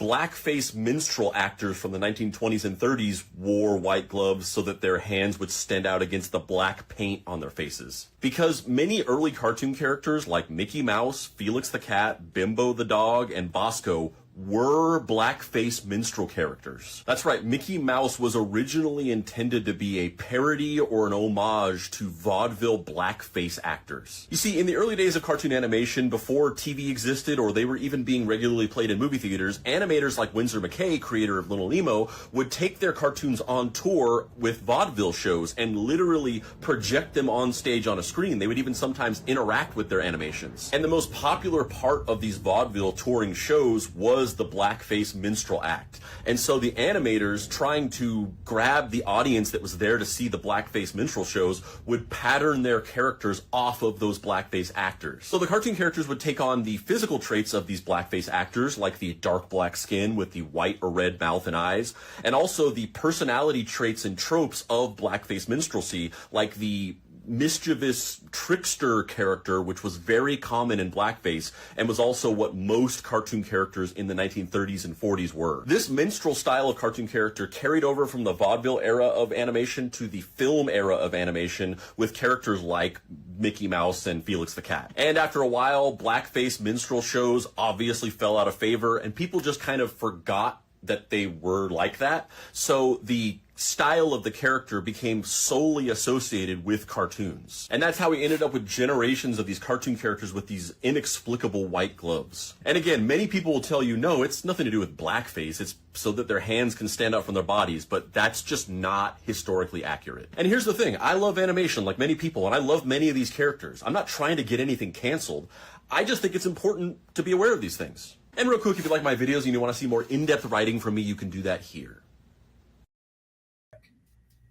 blackface minstrel actors from the 1920s and 30s wore white gloves so that their hands would stand out against the black paint on their faces. Because many early cartoon characters like Mickey Mouse, Felix the Cat, Bimbo the Dog, and Bosco were blackface minstrel characters. That's right, Mickey Mouse was originally intended to be a parody or an homage to vaudeville blackface actors. You see, in the early days of cartoon animation, before TV existed or they were even being regularly played in movie theaters, animators like Winsor McCay, creator of Little Nemo, would take their cartoons on tour with vaudeville shows and literally project them on stage on a screen. They would even sometimes interact with their animations. And the most popular part of these vaudeville touring shows was the blackface minstrel act. And so the animators, trying to grab the audience that was there to see the blackface minstrel shows, would pattern their characters off of those blackface actors. So the cartoon characters would take on the physical traits of these blackface actors, like the dark black skin with the white or red mouth and eyes, and also the personality traits and tropes of blackface minstrelsy, like the mischievous trickster character, which was very common in blackface and was also what most cartoon characters in the 1930s and 40s were. This minstrel style of cartoon character carried over from the vaudeville era of animation to the film era of animation with characters like Mickey Mouse and Felix the Cat. And after a while, blackface minstrel shows obviously fell out of favor and people just kind of forgot that they were like that. So the style of the character became solely associated with cartoons. And that's how we ended up with generations of these cartoon characters with these inexplicable white gloves. And again, many people will tell you, no, it's nothing to do with blackface. It's so that their hands can stand out from their bodies, but that's just not historically accurate. And here's the thing, I love animation like many people, and I love many of these characters. I'm not trying to get anything canceled. I just think it's important to be aware of these things. And real quick, if you like my videos and you want to see more in-depth writing from me, you can do that here.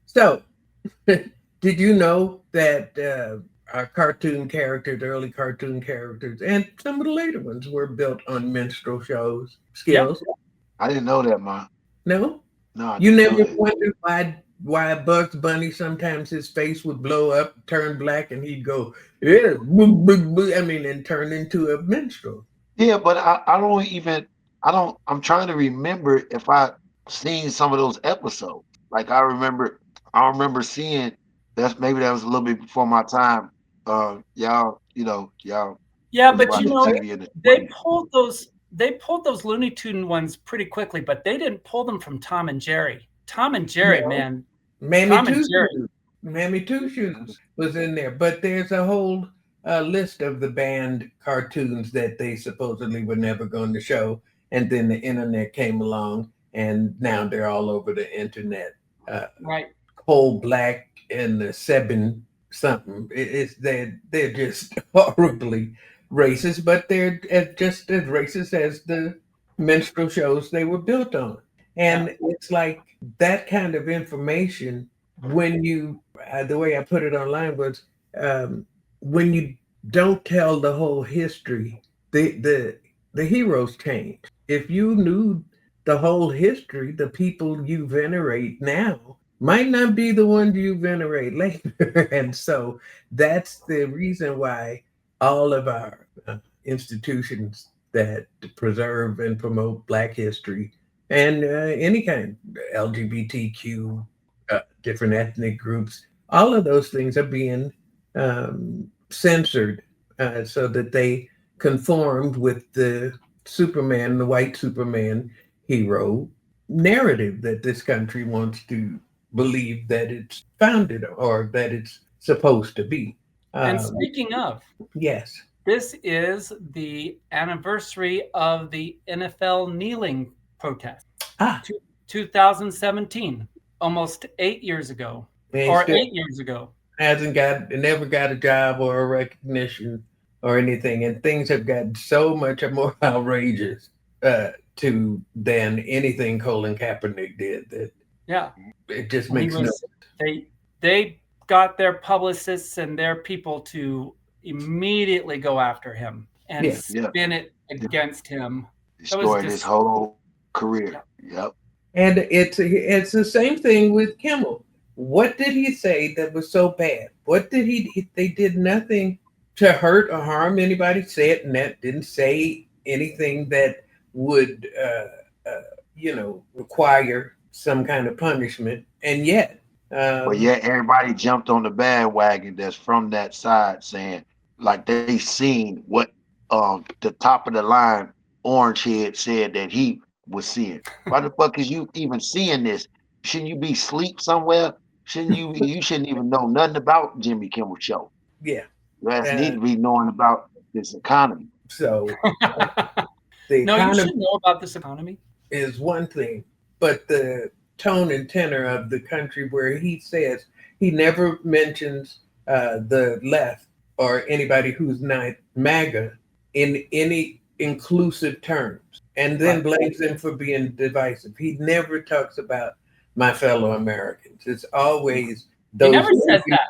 So, did you know that our cartoon characters, early cartoon characters, and some of the later ones were built on minstrel shows? Skillz? Yep. I didn't know that, Ma. No? No. You never wondered why Bugs Bunny, sometimes his face would blow up, turn black, and he'd go, yeah, boo, boo, boo, and turn into a minstrel. Yeah, but I'm trying to remember if I seen some of those episodes. Like I remember seeing that was a little bit before my time. Y'all. Yeah, but they pulled those Looney Tune ones pretty quickly, but they didn't pull them from Tom and Jerry. Tom and Jerry, man. Mammy Two Shoes was in there, but there's a whole list of the banned cartoons that they supposedly were never going to show, and then the internet came along, and now they're all over the internet. Right. Coal Black and the Seven something. They're just horribly racist, but they're just as racist as the minstrel shows they were built on. And it's like that kind of information. When you, the way I put it online was, when you don't tell the whole history, the heroes change. If you knew the whole history, the people you venerate now might not be the ones you venerate later. And so that's the reason why all of our institutions that preserve and promote Black history and any kind, LGBTQ, different ethnic groups, all of those things are being censored so that they conformed with the Superman, the white Superman hero narrative that this country wants to believe that it's founded or that it's supposed to be. And speaking of, yes, this is the anniversary of the NFL kneeling protest. 2017, almost 8 years ago, or 8 years ago. Never got a job or a recognition or anything, and things have gotten so much more outrageous than anything Colin Kaepernick did that it just makes no sense. They got their publicists and their people to immediately go after him and spin it against him. Destroyed his whole career. Yep. And it's the same thing with Kimmel. What did he say that was so bad? They did nothing to hurt or harm anybody. Said Net didn't say anything that would, require some kind of punishment. And yet, but yet everybody jumped on the bandwagon that's from that side, saying like they seen what the top of the line Orange Head said that he was seeing. Why the fuck is you even seeing this? Shouldn't you be asleep somewhere? Shouldn't you? You shouldn't even know nothing about Jimmy Kimmel Show. Yeah, you guys need to be knowing about this economy. So you should know about this economy is one thing, but the tone and tenor of the country, where he says he never mentions the left or anybody who's not MAGA in any inclusive terms, and then blames them for being divisive. He never talks about my fellow Americans. It's always those. He never says that.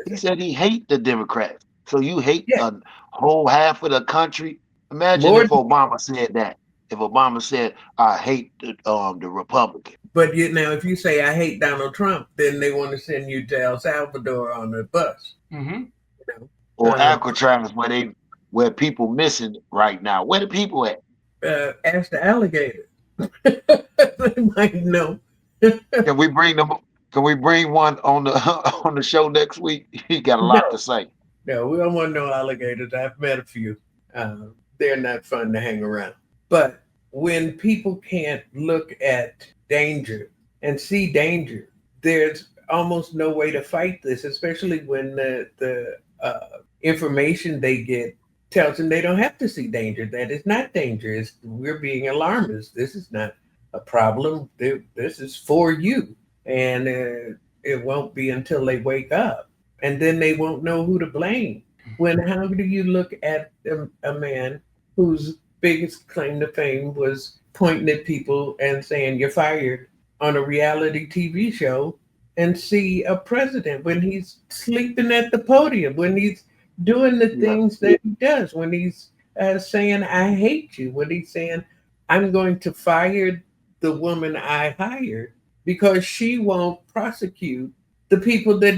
He said he hate the Democrats. So you hate a whole half of the country. Imagine if Obama said that. If Obama said, I hate the Republican. But if you say I hate Donald Trump, then they want to send you to El Salvador on a bus. Mm-hmm. Or Alcatraz, where people missing right now. Where the people at? Ask the alligator. They might know. Can we bring them? Can we bring one on the show next week? He got a lot to say. No, we don't want no alligators. I've met a few. They're not fun to hang around. But when people can't look at danger and see danger, there's almost no way to fight this, especially when the information they get tells them they don't have to see danger. That is not danger. We're being alarmist. This is not a problem. This is for you. And it won't be until they wake up. And then they won't know who to blame. How do you look at a man whose biggest claim to fame was pointing at people and saying you're fired on a reality TV show, and see a president when he's sleeping at the podium, when he's doing the things that he does, when he's saying, I hate you, when he's saying, I'm going to fire the woman I hired because she won't prosecute the people that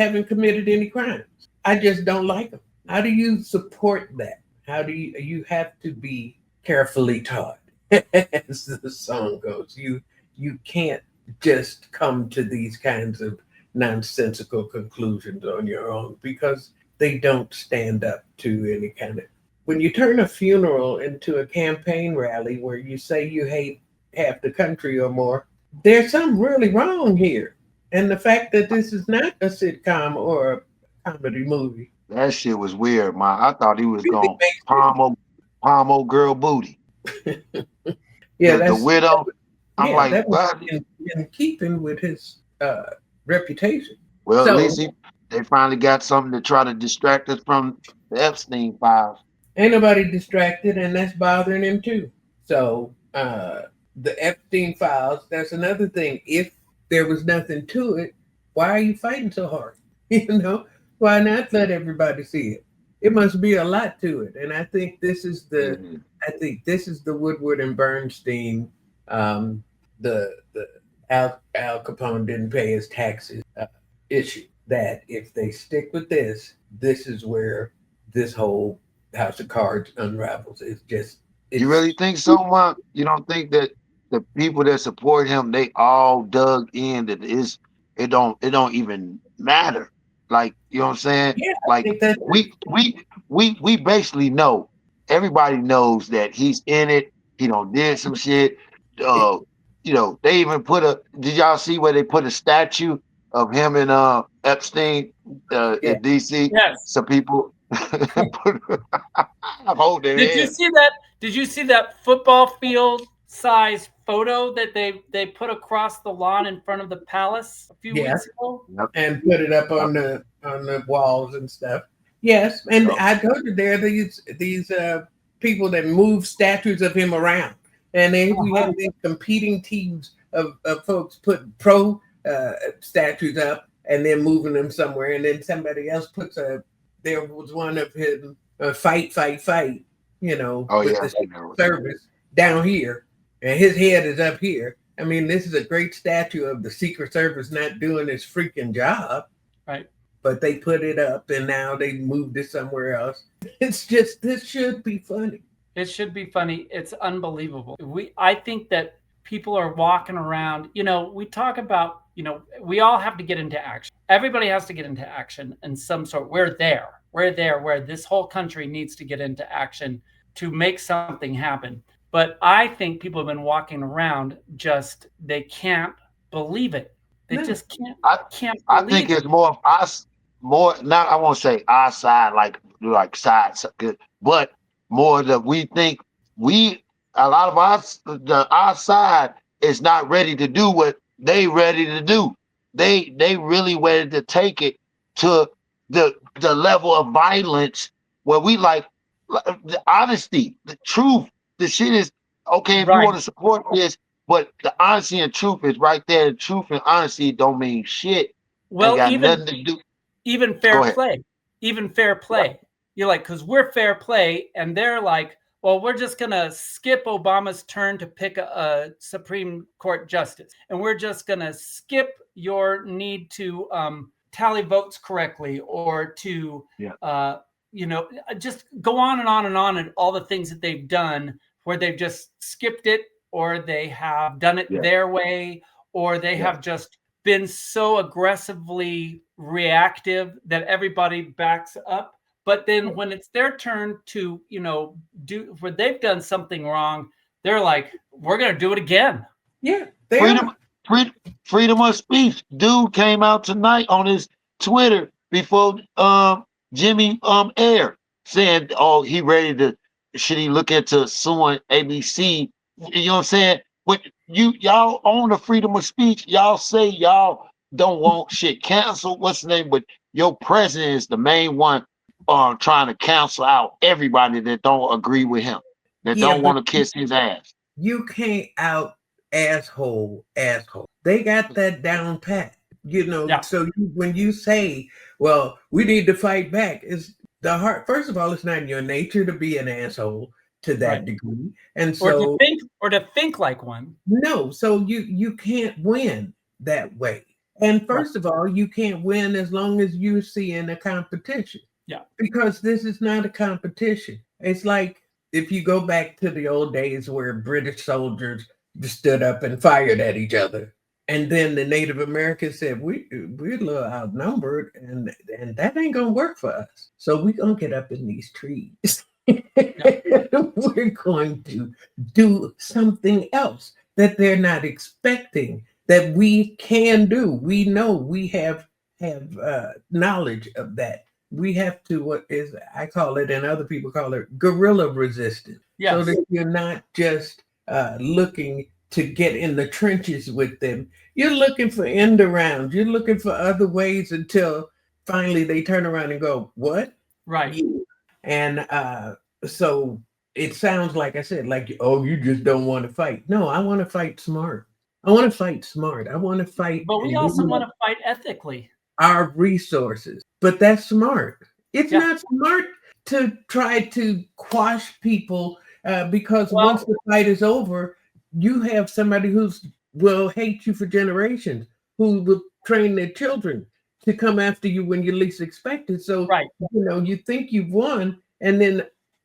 haven't committed any crimes. I just don't like them. How do you support that? How do you have to be carefully taught, as the song goes. You can't just come to these kinds of nonsensical conclusions on your own, because they don't stand up to any kind of. When you turn a funeral into a campaign rally where you say you hate half the country or more, there's something really wrong here. And the fact that this is not a sitcom or a comedy movie. That shit was weird, man. I thought he was going palm old girl booty. The widow. I'm like, that was in keeping with his reputation. Well, at least they finally got something to try to distract us from the Epstein files. Ain't nobody distracted, and that's bothering him too. So the Epstein files, that's another thing. If there was nothing to it, why are you fighting so hard? Why not let everybody see it? It must be a lot to it. And I think this is the Woodward and Bernstein, the Al Capone didn't pay his taxes issue. That if they stick with this is where this whole house of cards unravels. You really think so, Mark? You don't think that the people that support him, they all dug in that it don't even matter? Like, you know what I'm saying? Yeah, like we basically know, everybody knows that he's in it. He did some shit. They even did y'all see where they put a statue of him and Epstein Yeah. in DC. Yes. Some people I'm holding Did you hands. see that? Did you see that football field size photo that they put across the lawn in front of the palace a few Yeah. weeks ago? Yep. And put it up on the walls and stuff. Yes, and Yep. I told you there are these people that move statues of him around, and then we have these competing teams of folks putting pro statues up and then moving them somewhere, and then somebody else puts a. There was one of him fight, you know, Oh with yeah, the Secret Service down here, and his head is up here. I mean, this is a great statue of the Secret Service not doing its freaking job. Right. But they put it up and now they moved it somewhere else. It's just, this should be funny. It should be funny. It's unbelievable. I think that people are walking around, you know, we talk about, you know, we all have to get into action. Everybody has to get into action in some sort. We're there where this whole country needs to get into action to make something happen. But I think people have been walking around they can't believe it. They just can't believe I think it's more of us, not I won't say our side like sides, but more that we think a lot of us our side is not ready to do what they ready to do. They really ready to take it to the level of violence where we like the honesty, the truth. The shit is okay if you want to support this, but the honesty and truth is right there. The truth and honesty don't mean shit. Well, got nothing to do. Even fair play. Even fair play. Right. You're like, because we're fair play, and they're like, well, we're just going to skip Obama's turn to pick a Supreme Court justice. And we're just going to skip your need to tally votes correctly or to, you know, just go on and on and on and all the things that they've done where they've just skipped it or they have done it their way or they have just been so aggressively reactive that everybody backs up. But then when it's their turn to, you know, do where they've done something wrong, they're like, we're going to do it again. Yeah. Freedom of speech. Dude came out tonight on his Twitter before Jimmy aired saying, oh, he ready to, should he look into suing ABC? You know what I'm saying? But y'all own the freedom of speech. Y'all say y'all don't want shit canceled. What's the name? But your president is the main one trying to cancel out everybody that don't agree with him, that don't want to kiss his ass. You can't out asshole. They got that down pat. You know, so when you say, well, we need to fight back, is the heart. First of all, it's not in your nature to be an asshole to that degree. And so or to think like one. No, so you can't win that way. And first of all, you can't win as long as you're seeing a competition. Yeah. Because this is not a competition. It's like if you go back to the old days where British soldiers stood up and fired at each other. And then the Native Americans said, we're a little outnumbered and that ain't going to work for us. So we're going to get up in these trees. We're going to do something else that they're not expecting that we can do. We know we have knowledge of that. We have to, what is, I call it, and other people call it, guerrilla resistance. Yes. So that you're not just looking to get in the trenches with them. You're looking for end arounds. You're looking for other ways until finally they turn around and go, what? Right. Yeah. And so it sounds like I said, like, oh, you just don't want to fight. No, I want to fight smart. I want to fight smart. I want to fight. But we also want to fight ethically. Our resources. But that's smart. It's not smart to try to quash people because once the fight is over, you have somebody will hate you for generations, who will train their children to come after you when you least expect it. So, you know, you think you've won, and then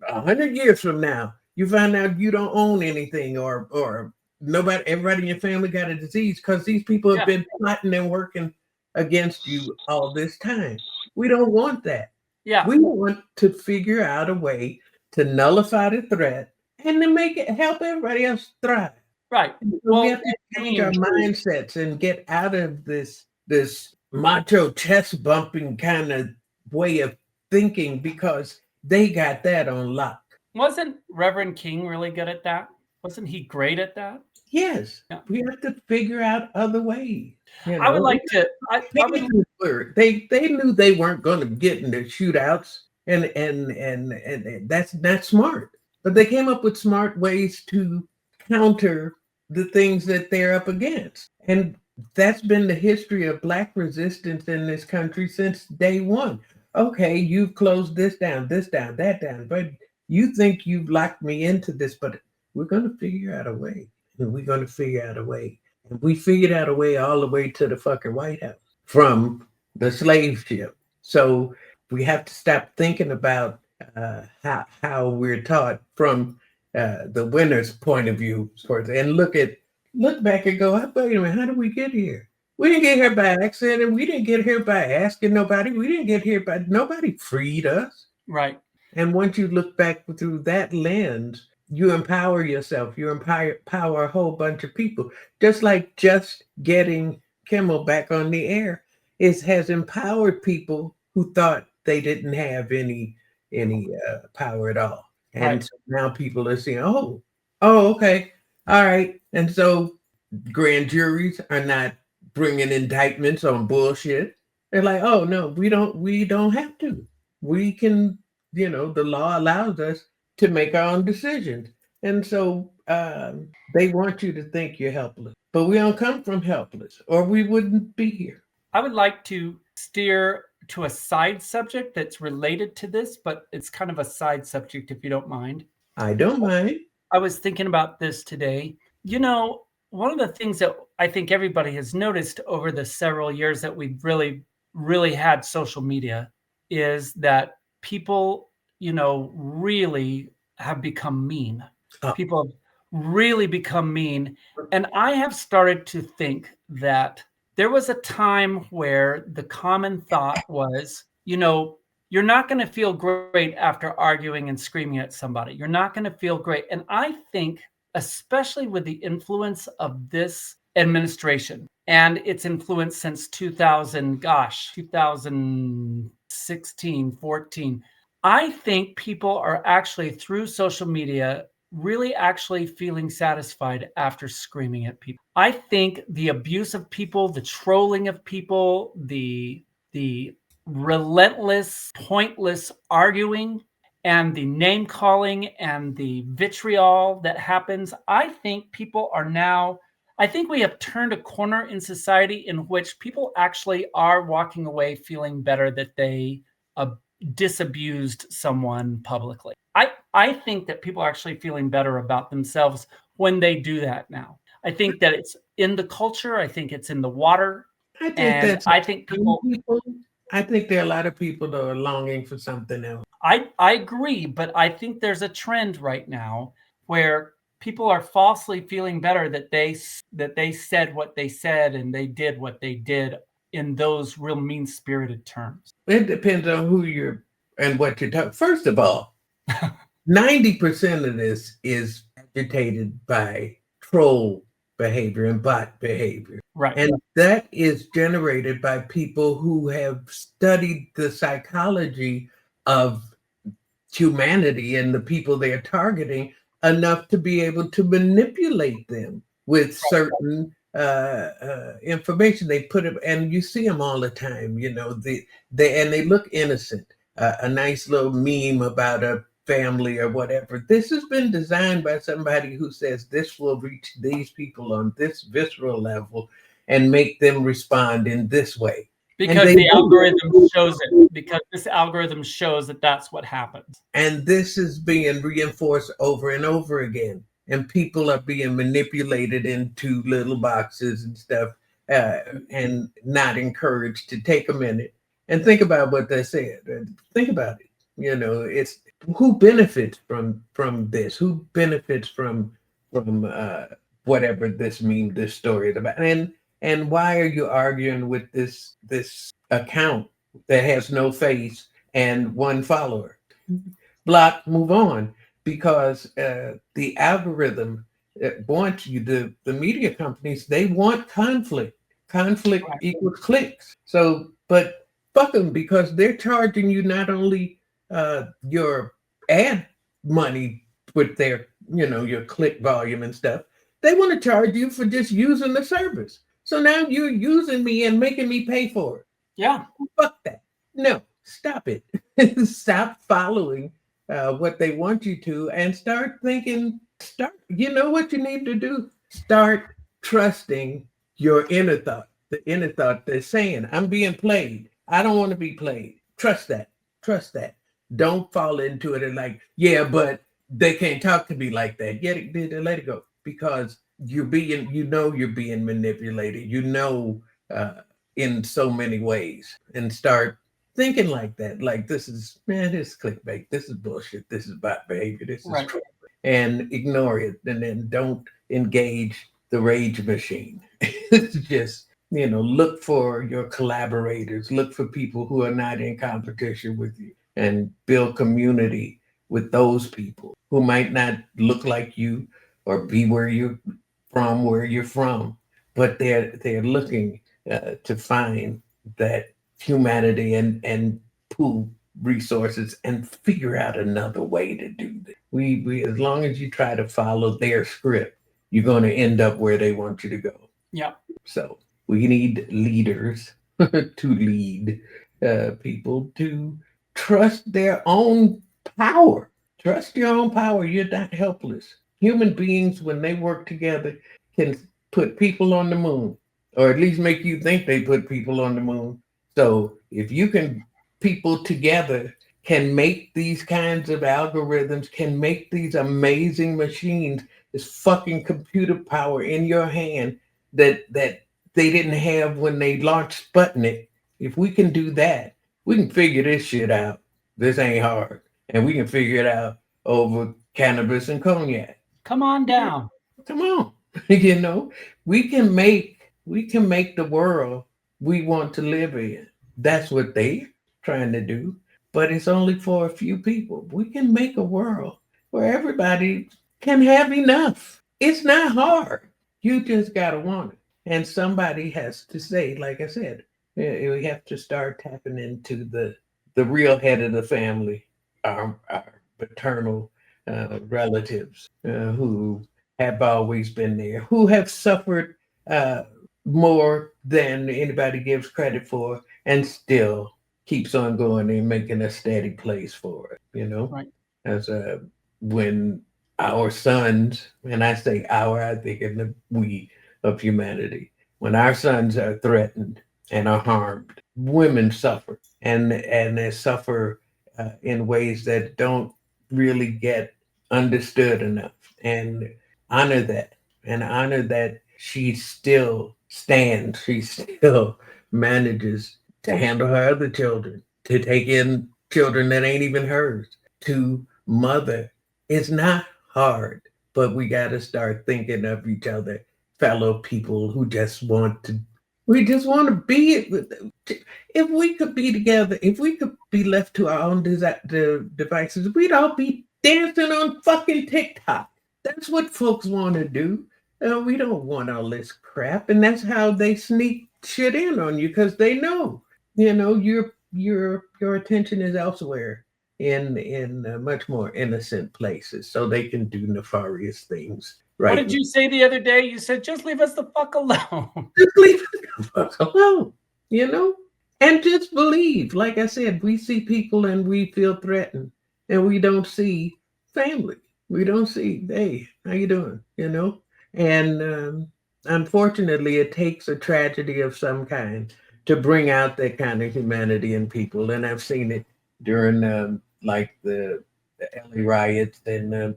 100 years from now, you find out you don't own anything or everybody in your family got a disease because these people have been plotting and working against you all this time. We don't want that. Yeah. We want to figure out a way to nullify the threat and to help everybody else thrive. Right. So we have to change our mindsets and get out of this this macho chest bumping kind of way of thinking because they got that on lock. Wasn't Reverend King really good at that? Wasn't he great at that? Yes, Yeah. we have to figure out other ways. You know? I would like to. They knew they weren't going to get into shootouts, and that's not smart. But they came up with smart ways to counter the things that they're up against, and that's been the history of Black resistance in this country since day one. Okay, you've closed this down, that down, but you think you've locked me into this, but we're going to figure out a way. And we're going to figure out a way. And we figured out a way all the way to the fucking White House from the slave ship. So we have to stop thinking about how we're taught from the winner's point of view, and look back and go, wait a minute, how did we get here? We didn't get here by accident, and we didn't get here by asking nobody. We didn't get here by nobody freed us. Right. And once you look back through that lens, you empower yourself. You empower a whole bunch of people. Just like just getting Kimmel back on the air has empowered people who thought they didn't have any power at all. And right. So now people are saying, oh, okay, all right. And so grand juries are not bringing indictments on bullshit. They're like, oh no, we don't have to. We can, the law allows us to make our own decisions. And so they want you to think you're helpless. But we don't come from helpless, or we wouldn't be here. I would like to steer to a side subject that's related to this, but it's kind of a side subject, if you don't mind. I don't mind. I was thinking about this today. One of the things that I think everybody has noticed over the several years that we've really, really had social media is that people, really have become mean. People have really become mean. And I have started to think that there was a time where the common thought was, you're not going to feel great after arguing and screaming at somebody. You're not going to feel great. And I think, especially with the influence of this administration and its influence since 2016, 14, I think people are actually, through social media, really actually feeling satisfied after screaming at people. I think the abuse of people, the trolling of people, the relentless, pointless arguing, and the name calling and the vitriol that happens, I think people are now, I think we have turned a corner in society in which people actually are walking away feeling better that they disabused someone publicly. I think that people are actually feeling better about themselves when they do that now. I think that it's in the culture. I think it's in the water. I think there are a lot of people that are longing for something else. I agree, but I think there's a trend right now where people are falsely feeling better that they said what they said and they did what they did in those real mean-spirited terms. It depends on who you're and what you're talking. First of all, 90% of this is agitated by troll behavior and bot behavior. Right. And that is generated by people who have studied the psychology of humanity and the people they're targeting enough to be able to manipulate them with certain information. They put it, and you see them all the time, they look innocent. A nice little meme about a family or whatever. This has been designed by somebody who says this will reach these people on this visceral level and make them respond in this way. Because the algorithm shows it. Because this algorithm shows that that's what happens. And this is being reinforced over and over again. And people are being manipulated into little boxes and stuff, and not encouraged to take a minute and think about what they said. Think about it. It's who benefits from this? Who benefits from whatever this story is about? And why are you arguing with this account that has no face and one follower? Block, move on, because the algorithm wants you. The media companies, they want conflict. Conflict equals clicks. So, but fuck them, because they're charging you not only your ad money with their, your click volume and stuff. They want to charge you for just using the service. So now you're using me and making me pay for it. Yeah. Fuck that. No, stop it. Stop following what they want you to and start thinking, you know what you need to do? Start trusting your inner thought. The inner thought that's saying, I'm being played. I don't want to be played. Trust that. Trust that. Don't fall into it and like, yeah, but they can't talk to me like that. Let it go. Because you're being manipulated, in so many ways, and start thinking like that. Like, this is clickbait. This is bullshit. This is bot behavior. This is crap. And ignore it. And then don't engage the rage machine. It's just, look for your collaborators, look for people who are not in competition with you, and build community with those people who might not look like you or be where you're from, but they're looking to find that humanity and pool resources and figure out another way to do this. We as long as you try to follow their script, you're going to end up where they want you to go. Yeah. So we need leaders to lead people to trust their own power. Trust your own power. You're not helpless. Human beings, when they work together, can put people on the moon, or at least make you think they put people on the moon. So if you can, people together can make these kinds of algorithms, can make these amazing machines, this fucking computer power in your hand that they didn't have when they launched Sputnik. If we can do that, we can figure this shit out. This ain't hard. And we can figure it out over cannabis and cognac. Come on down. Come on. We can make the world we want to live in. That's what they're trying to do. But it's only for a few people. We can make a world where everybody can have enough. It's not hard. You just gotta want it. And somebody has to say, like I said, we have to start tapping into the real head of the family, our paternal relatives who have always been there, who have suffered more than anybody gives credit for, and still keeps on going and making a steady place for it. Right. As when our sons, and I say our, I think in the we of humanity, when our sons are threatened and are harmed, women suffer, and they suffer in ways that don't really get understood enough. And honor that she still stands, she still manages to handle her other children, to take in children that ain't even hers, to mother. It's not hard, but we got to start thinking of each other, fellow people who we just want to be it with them. If we could be together, if we could be left to our own devices, we'd all be dancing on fucking TikTok. That's what folks want to do. We don't want all this crap, and that's how they sneak shit in on you, because they know, your attention is elsewhere in much more innocent places, so they can do nefarious things. Right? What did you say the other day? You said, just leave us the fuck alone. Just leave us the fuck alone, and just believe. Like I said, we see people and we feel threatened, and we don't see family. We don't see, hey, how you doing? And unfortunately, it takes a tragedy of some kind to bring out that kind of humanity in people. And I've seen it during like the LA riots and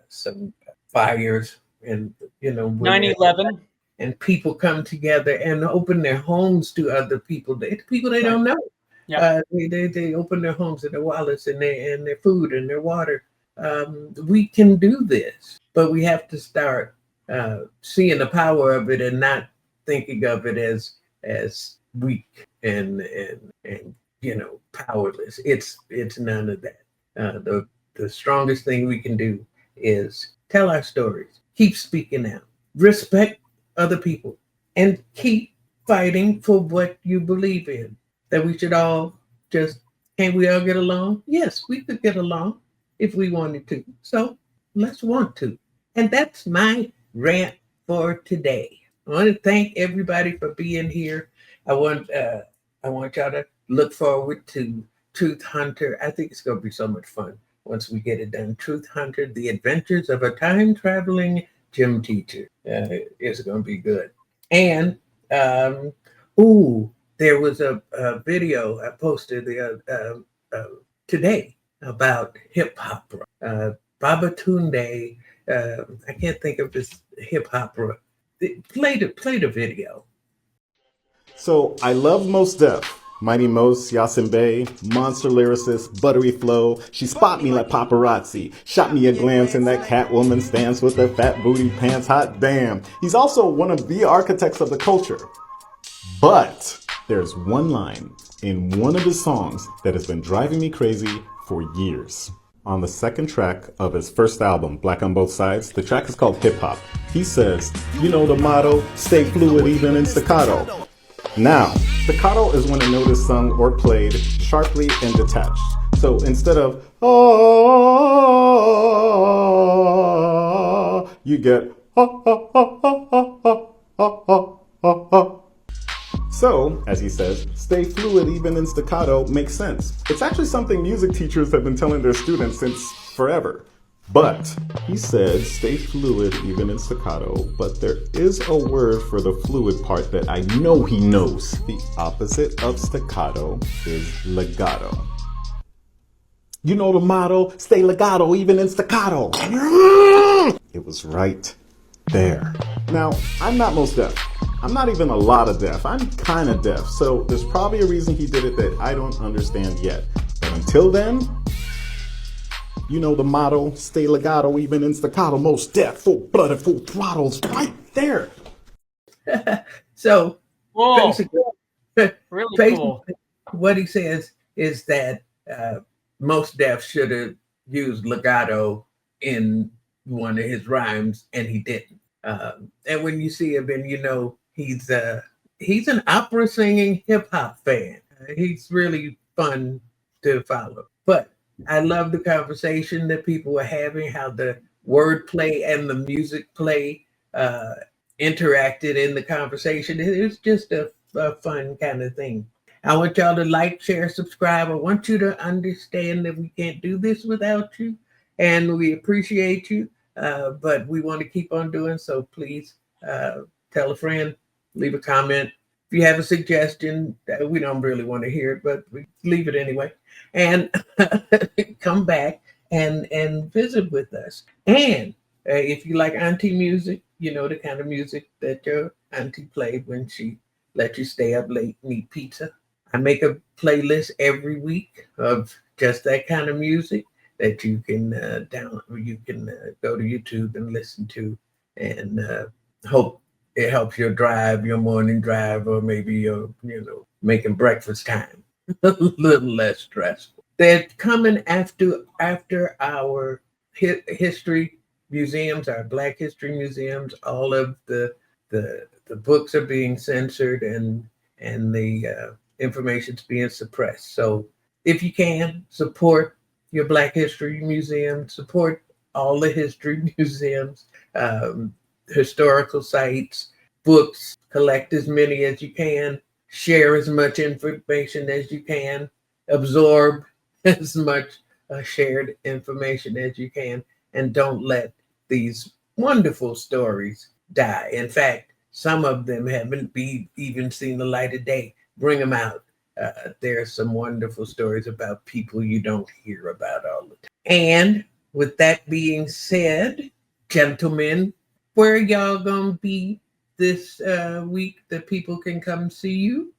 some fires, and 9/11. And people come together and open their homes to other people, people they don't know. Yeah. They open their homes and their wallets and their food and their water. We can do this, but we have to start seeing the power of it and not thinking of it as weak and powerless. It's none of that. The strongest thing we can do is tell our stories, keep speaking out, respect other people, and keep fighting for what you believe in. That we should all just, can we all get along? Yes, we could get along if we wanted to. So let's want to. And that's my rant for today. I want to thank everybody for being here. I want y'all to look forward to Truth Hunter. I think it's going to be so much fun once we get it done. Truth Hunter, The Adventures of a Time-Traveling Gym Teacher. It's going to be good. And, there was a video I posted today about hip hop. Babatunde, I can't think of his hip hop. Played a video. So I love Mos Def. Mighty Mos, Yasin Bey, monster lyricist, buttery flow. She spot me like paparazzi. Shot me a glance in that Catwoman stance with her fat booty pants. Hot damn. He's also one of the architects of the culture. But there's one line in one of his songs that has been driving me crazy for years. On the second track of his first album, Black on Both Sides, the track is called Hip Hop. He says, you know the motto, stay fluid even in staccato. Now, staccato is when a note is sung or played sharply and detached. So instead of, oh, you get, So, as he says, stay fluid even in staccato makes sense. It's actually something music teachers have been telling their students since forever. But he said stay fluid even in staccato, but there is a word for the fluid part that I know he knows. The opposite of staccato is legato. You know the motto, stay legato even in staccato. It was right there. Now, I'm not Mos Def. I'm not even a lot of deaf. I'm kind of deaf. So there's probably a reason he did it that I don't understand yet. But until then, you know the motto, stay legato even in staccato. Mos Def, full-blooded, full throttles, right there. So Whoa. basically, Really cool. What he says is that Mos Def should have used legato in one of his rhymes, and he didn't. And when you see him, and you know he's an opera singing hip hop fan. He's really fun to follow. But I love the conversation that people were having, how the wordplay and the music play interacted in the conversation. It was just a fun kind of thing. I want y'all to like, share, subscribe. I want you to understand that we can't do this without you, and we appreciate you, but we want to keep on doing so. Please tell a friend, leave a comment. If you have a suggestion, we don't really want to hear it, but we leave it anyway. And come back and visit with us. And if you like auntie music, you know the kind of music that your auntie played when she let you stay up late and eat pizza. I make a playlist every week of just that kind of music that you can download, or you can go to YouTube and listen to, and hope it helps your drive, your morning drive, or maybe your, making breakfast time a little less stressful. They're coming after our history museums, our Black history museums. All of the books are being censored, and the information's being suppressed. So if you can, support your Black history museum, support all the history museums, historical sites, books, collect as many as you can, share as much information as you can, absorb as much shared information as you can, and don't let these wonderful stories die. In fact, some of them haven't even seen the light of day. Bring them out. There are some wonderful stories about people you don't hear about all the time. And with that being said, gentlemen, where are y'all gonna be this week that people can come see you?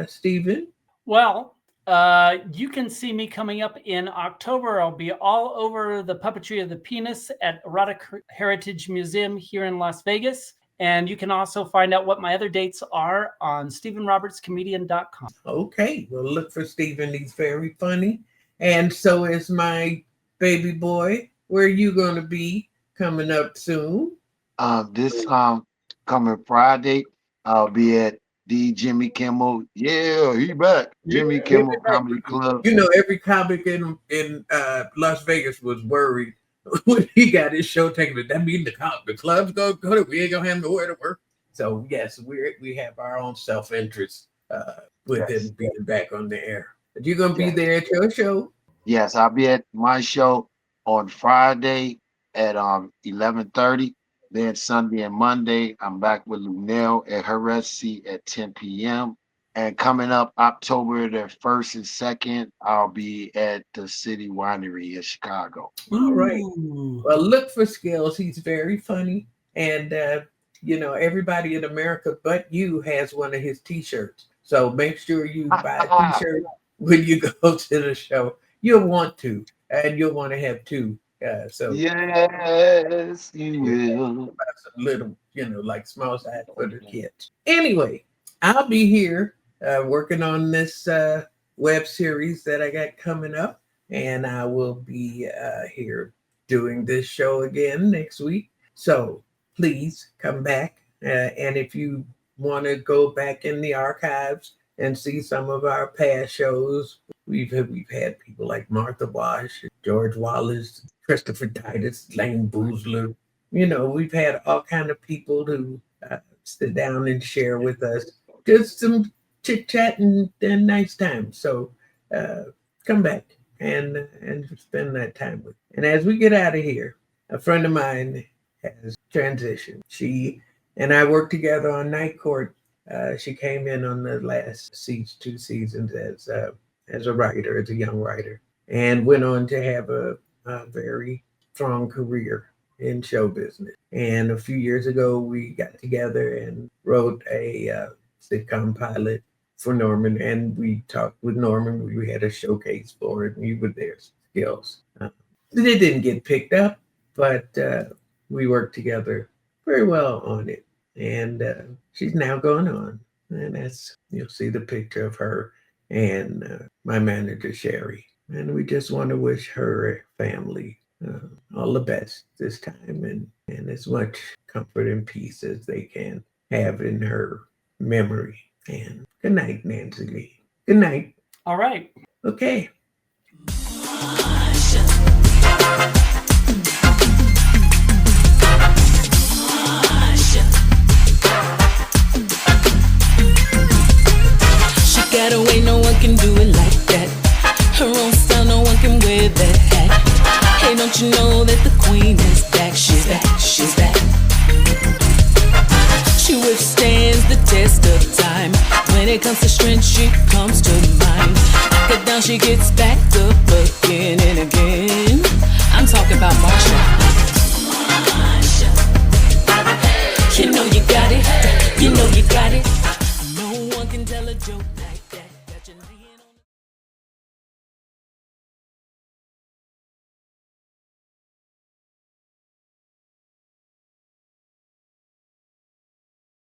Stephen? Well, you can see me coming up in October. I'll be all over the puppetry of the penis at Erotic Heritage Museum here in Las Vegas. And you can also find out what my other dates are on StephenRobertsComedian.com. Okay, well, look for Stephen. He's very funny. And so is my baby boy. Where are you going to be coming up soon? This coming Friday, I'll be at the Jimmy Kimmel. Yeah, he back. Jimmy Kimmel Comedy Club. You know, every comic in Las Vegas was worried when he got his show taken. That mean the club's gonna go. We ain't gonna have nowhere to work. So yes, we have our own self-interest with him being back on the air. But you're gonna be there at your show. Yes, I'll be at my show on Friday at 11:30. Then Sunday and Monday, I'm back with Lunel at her residency at 10 p.m. And coming up October the 1st and 2nd, I'll be at the City Winery in Chicago. All right. Well, look for Skillz. He's very funny. And, you know, everybody in America but you has one of his T-shirts. So make sure you buy a T-shirt when you go to the show. You'll want to. And you'll want to have two. So yes, you will. Little, you know, like small size for the kids. Anyway, I'll be here working on this web series that I got coming up, and I will be here doing this show again next week. So please come back, and if you want to go back in the archives and see some of our past shows, we've had people like Martha Wash, George Wallace, Christopher Titus, Lane Boozler. You know, we've had all kind of people who sit down and share with us just some chit chat and nice time. So come back and spend that time with. And as we get out of here, a friend of mine has transitioned. She and I worked together on Night Court. She came in on the last 2 seasons as a writer, as a young writer, and went on to have a very strong career in show business. And a few years ago, we got together and wrote a sitcom pilot for Norman, and we talked with Norman. We had a showcase for it, and we were there, Skillz. It didn't get picked up, but we worked together very well on it. And she's now gone on, and you'll see the picture of her and my manager, Sherry. And we just want to wish her family all the best this time, and as much comfort and peace as they can have in her memory. And good night, Nancy Lee. Good night. All right. Okay. She got away, no one can do it like that. Her own style, no one can wear that hat. Hey, don't you know that the queen is back? She's back, she's back. She withstands the test of time. When it comes to strength, she comes to mind. Knock it down, she gets back up again and again. I'm talking about Marsha. You know you got it. You know you got it. No one can tell a joke.